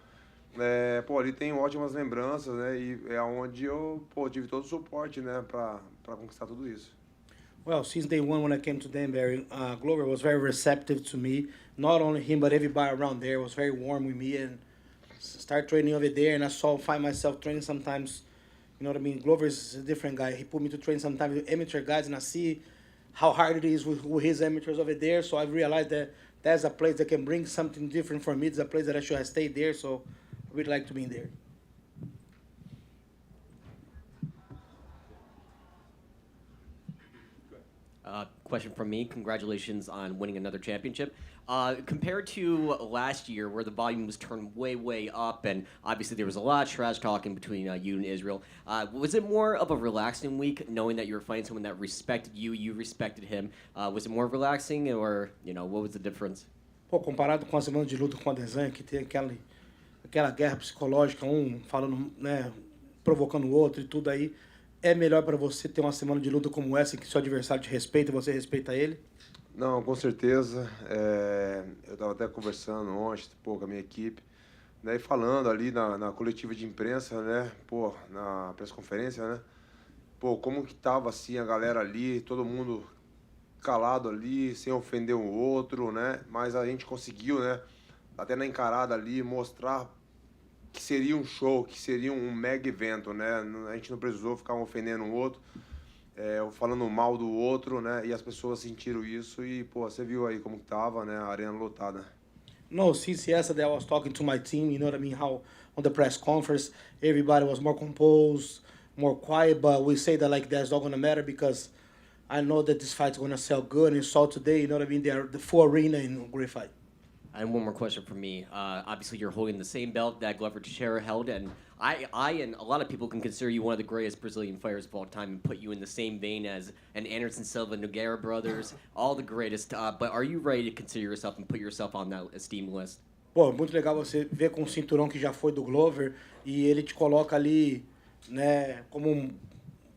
ali tem ótimas lembranças, né? E é onde eu, pô, tive todo o suporte, né? Pra conquistar tudo isso. Well, since day one when I came to Danbury, Glover was very receptive to me. Not only him, but everybody around there was very warm with me and start training over there, and find myself training sometimes, you know what I mean? Glover is a different guy. He put me to train sometimes with amateur guys, and I see how hard it is with his amateurs over there, so I realized that that's a place that can bring something different for me. It's a place that I should have stayed there, so I really like to be in there. Question from me. Congratulations on winning another championship. Compared to last year, where the volume was turned way up, and obviously there was a lot of trash talking between you and Israel, was it more of a relaxing week, knowing that you were fighting someone that respected you, you respected him? Was it more relaxing, or, you know, what was the difference? Pô, comparado com a semana de luta com a Desanha, que tem aquela guerra psicológica, um falando, né, provocando o outro e tudo aí, é melhor para você ter uma semana de luta como essa, que seu adversário te respeita e você respeita ele? Não, com certeza. Eu estava até conversando ontem, pô, com a minha equipe, né, e falando ali na coletiva de imprensa, né, pô, na press-conferência, né, pô, como que tava assim a galera ali, todo mundo calado ali, sem ofender o outro, né, mas a gente conseguiu, né, até na encarada ali, mostrar que seria um show, que seria um mega evento, né, a gente não precisou ficar um ofendendo o outro, falando mal do outro, né? E as pessoas sentiram isso e, pô, você viu aí como que tava, né? A arena lotada. No, since yesterday I was talking to my team, you know what I mean, how on the press conference, everybody was more composed, more quiet, but we say that like that's not going to matter because I know that this fight's going to sell good, and so today, you know what I mean, they're the full arena in a great fight. And one more question from me. Obviously, you're holding the same belt that Glover Teixeira held, and I and a lot of people can consider you one of the greatest Brazilian fighters of all time and put you in the same vein as an Anderson Silva, Nogueira brothers, all the greatest. But are you ready to consider yourself and put yourself on that esteemed list? Pô, muito legal você ver com o cinturão que já foi do Glover e ele te coloca ali, né, como um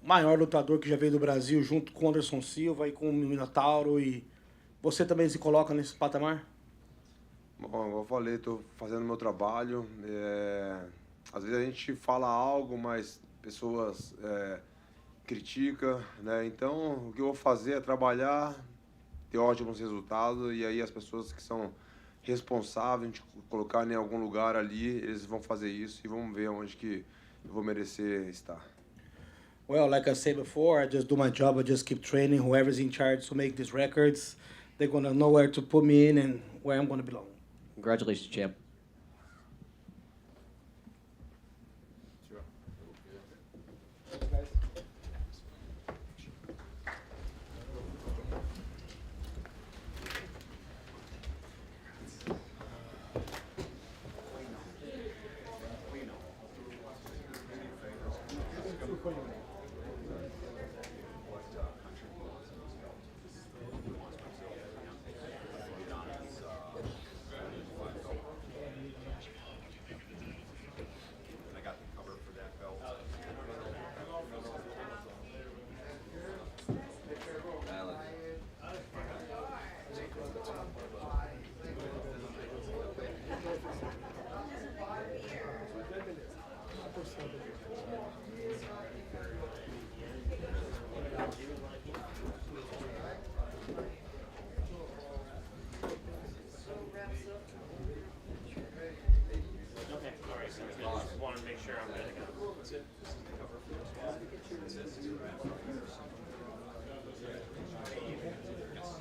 maior lutador que já veio do Brasil, junto com o Anderson Silva e com o Minotauro, e você também se coloca nesse patamar? Bom, como eu falei, estou fazendo meu trabalho. Às vezes a gente fala algo, mas pessoas criticam, né? Então, o que eu vou fazer é trabalhar ter ótimos resultados, e aí as pessoas que são responsáveis de colocar em algum lugar ali, eles vão fazer isso e vamos ver onde que eu vou merecer estar. Well, like I said before, I just do my job. I just keep training. Whoever's in charge to make these records, they're gonna know where to put me in and where I'm gonna belong. Congratulations, champ. Foi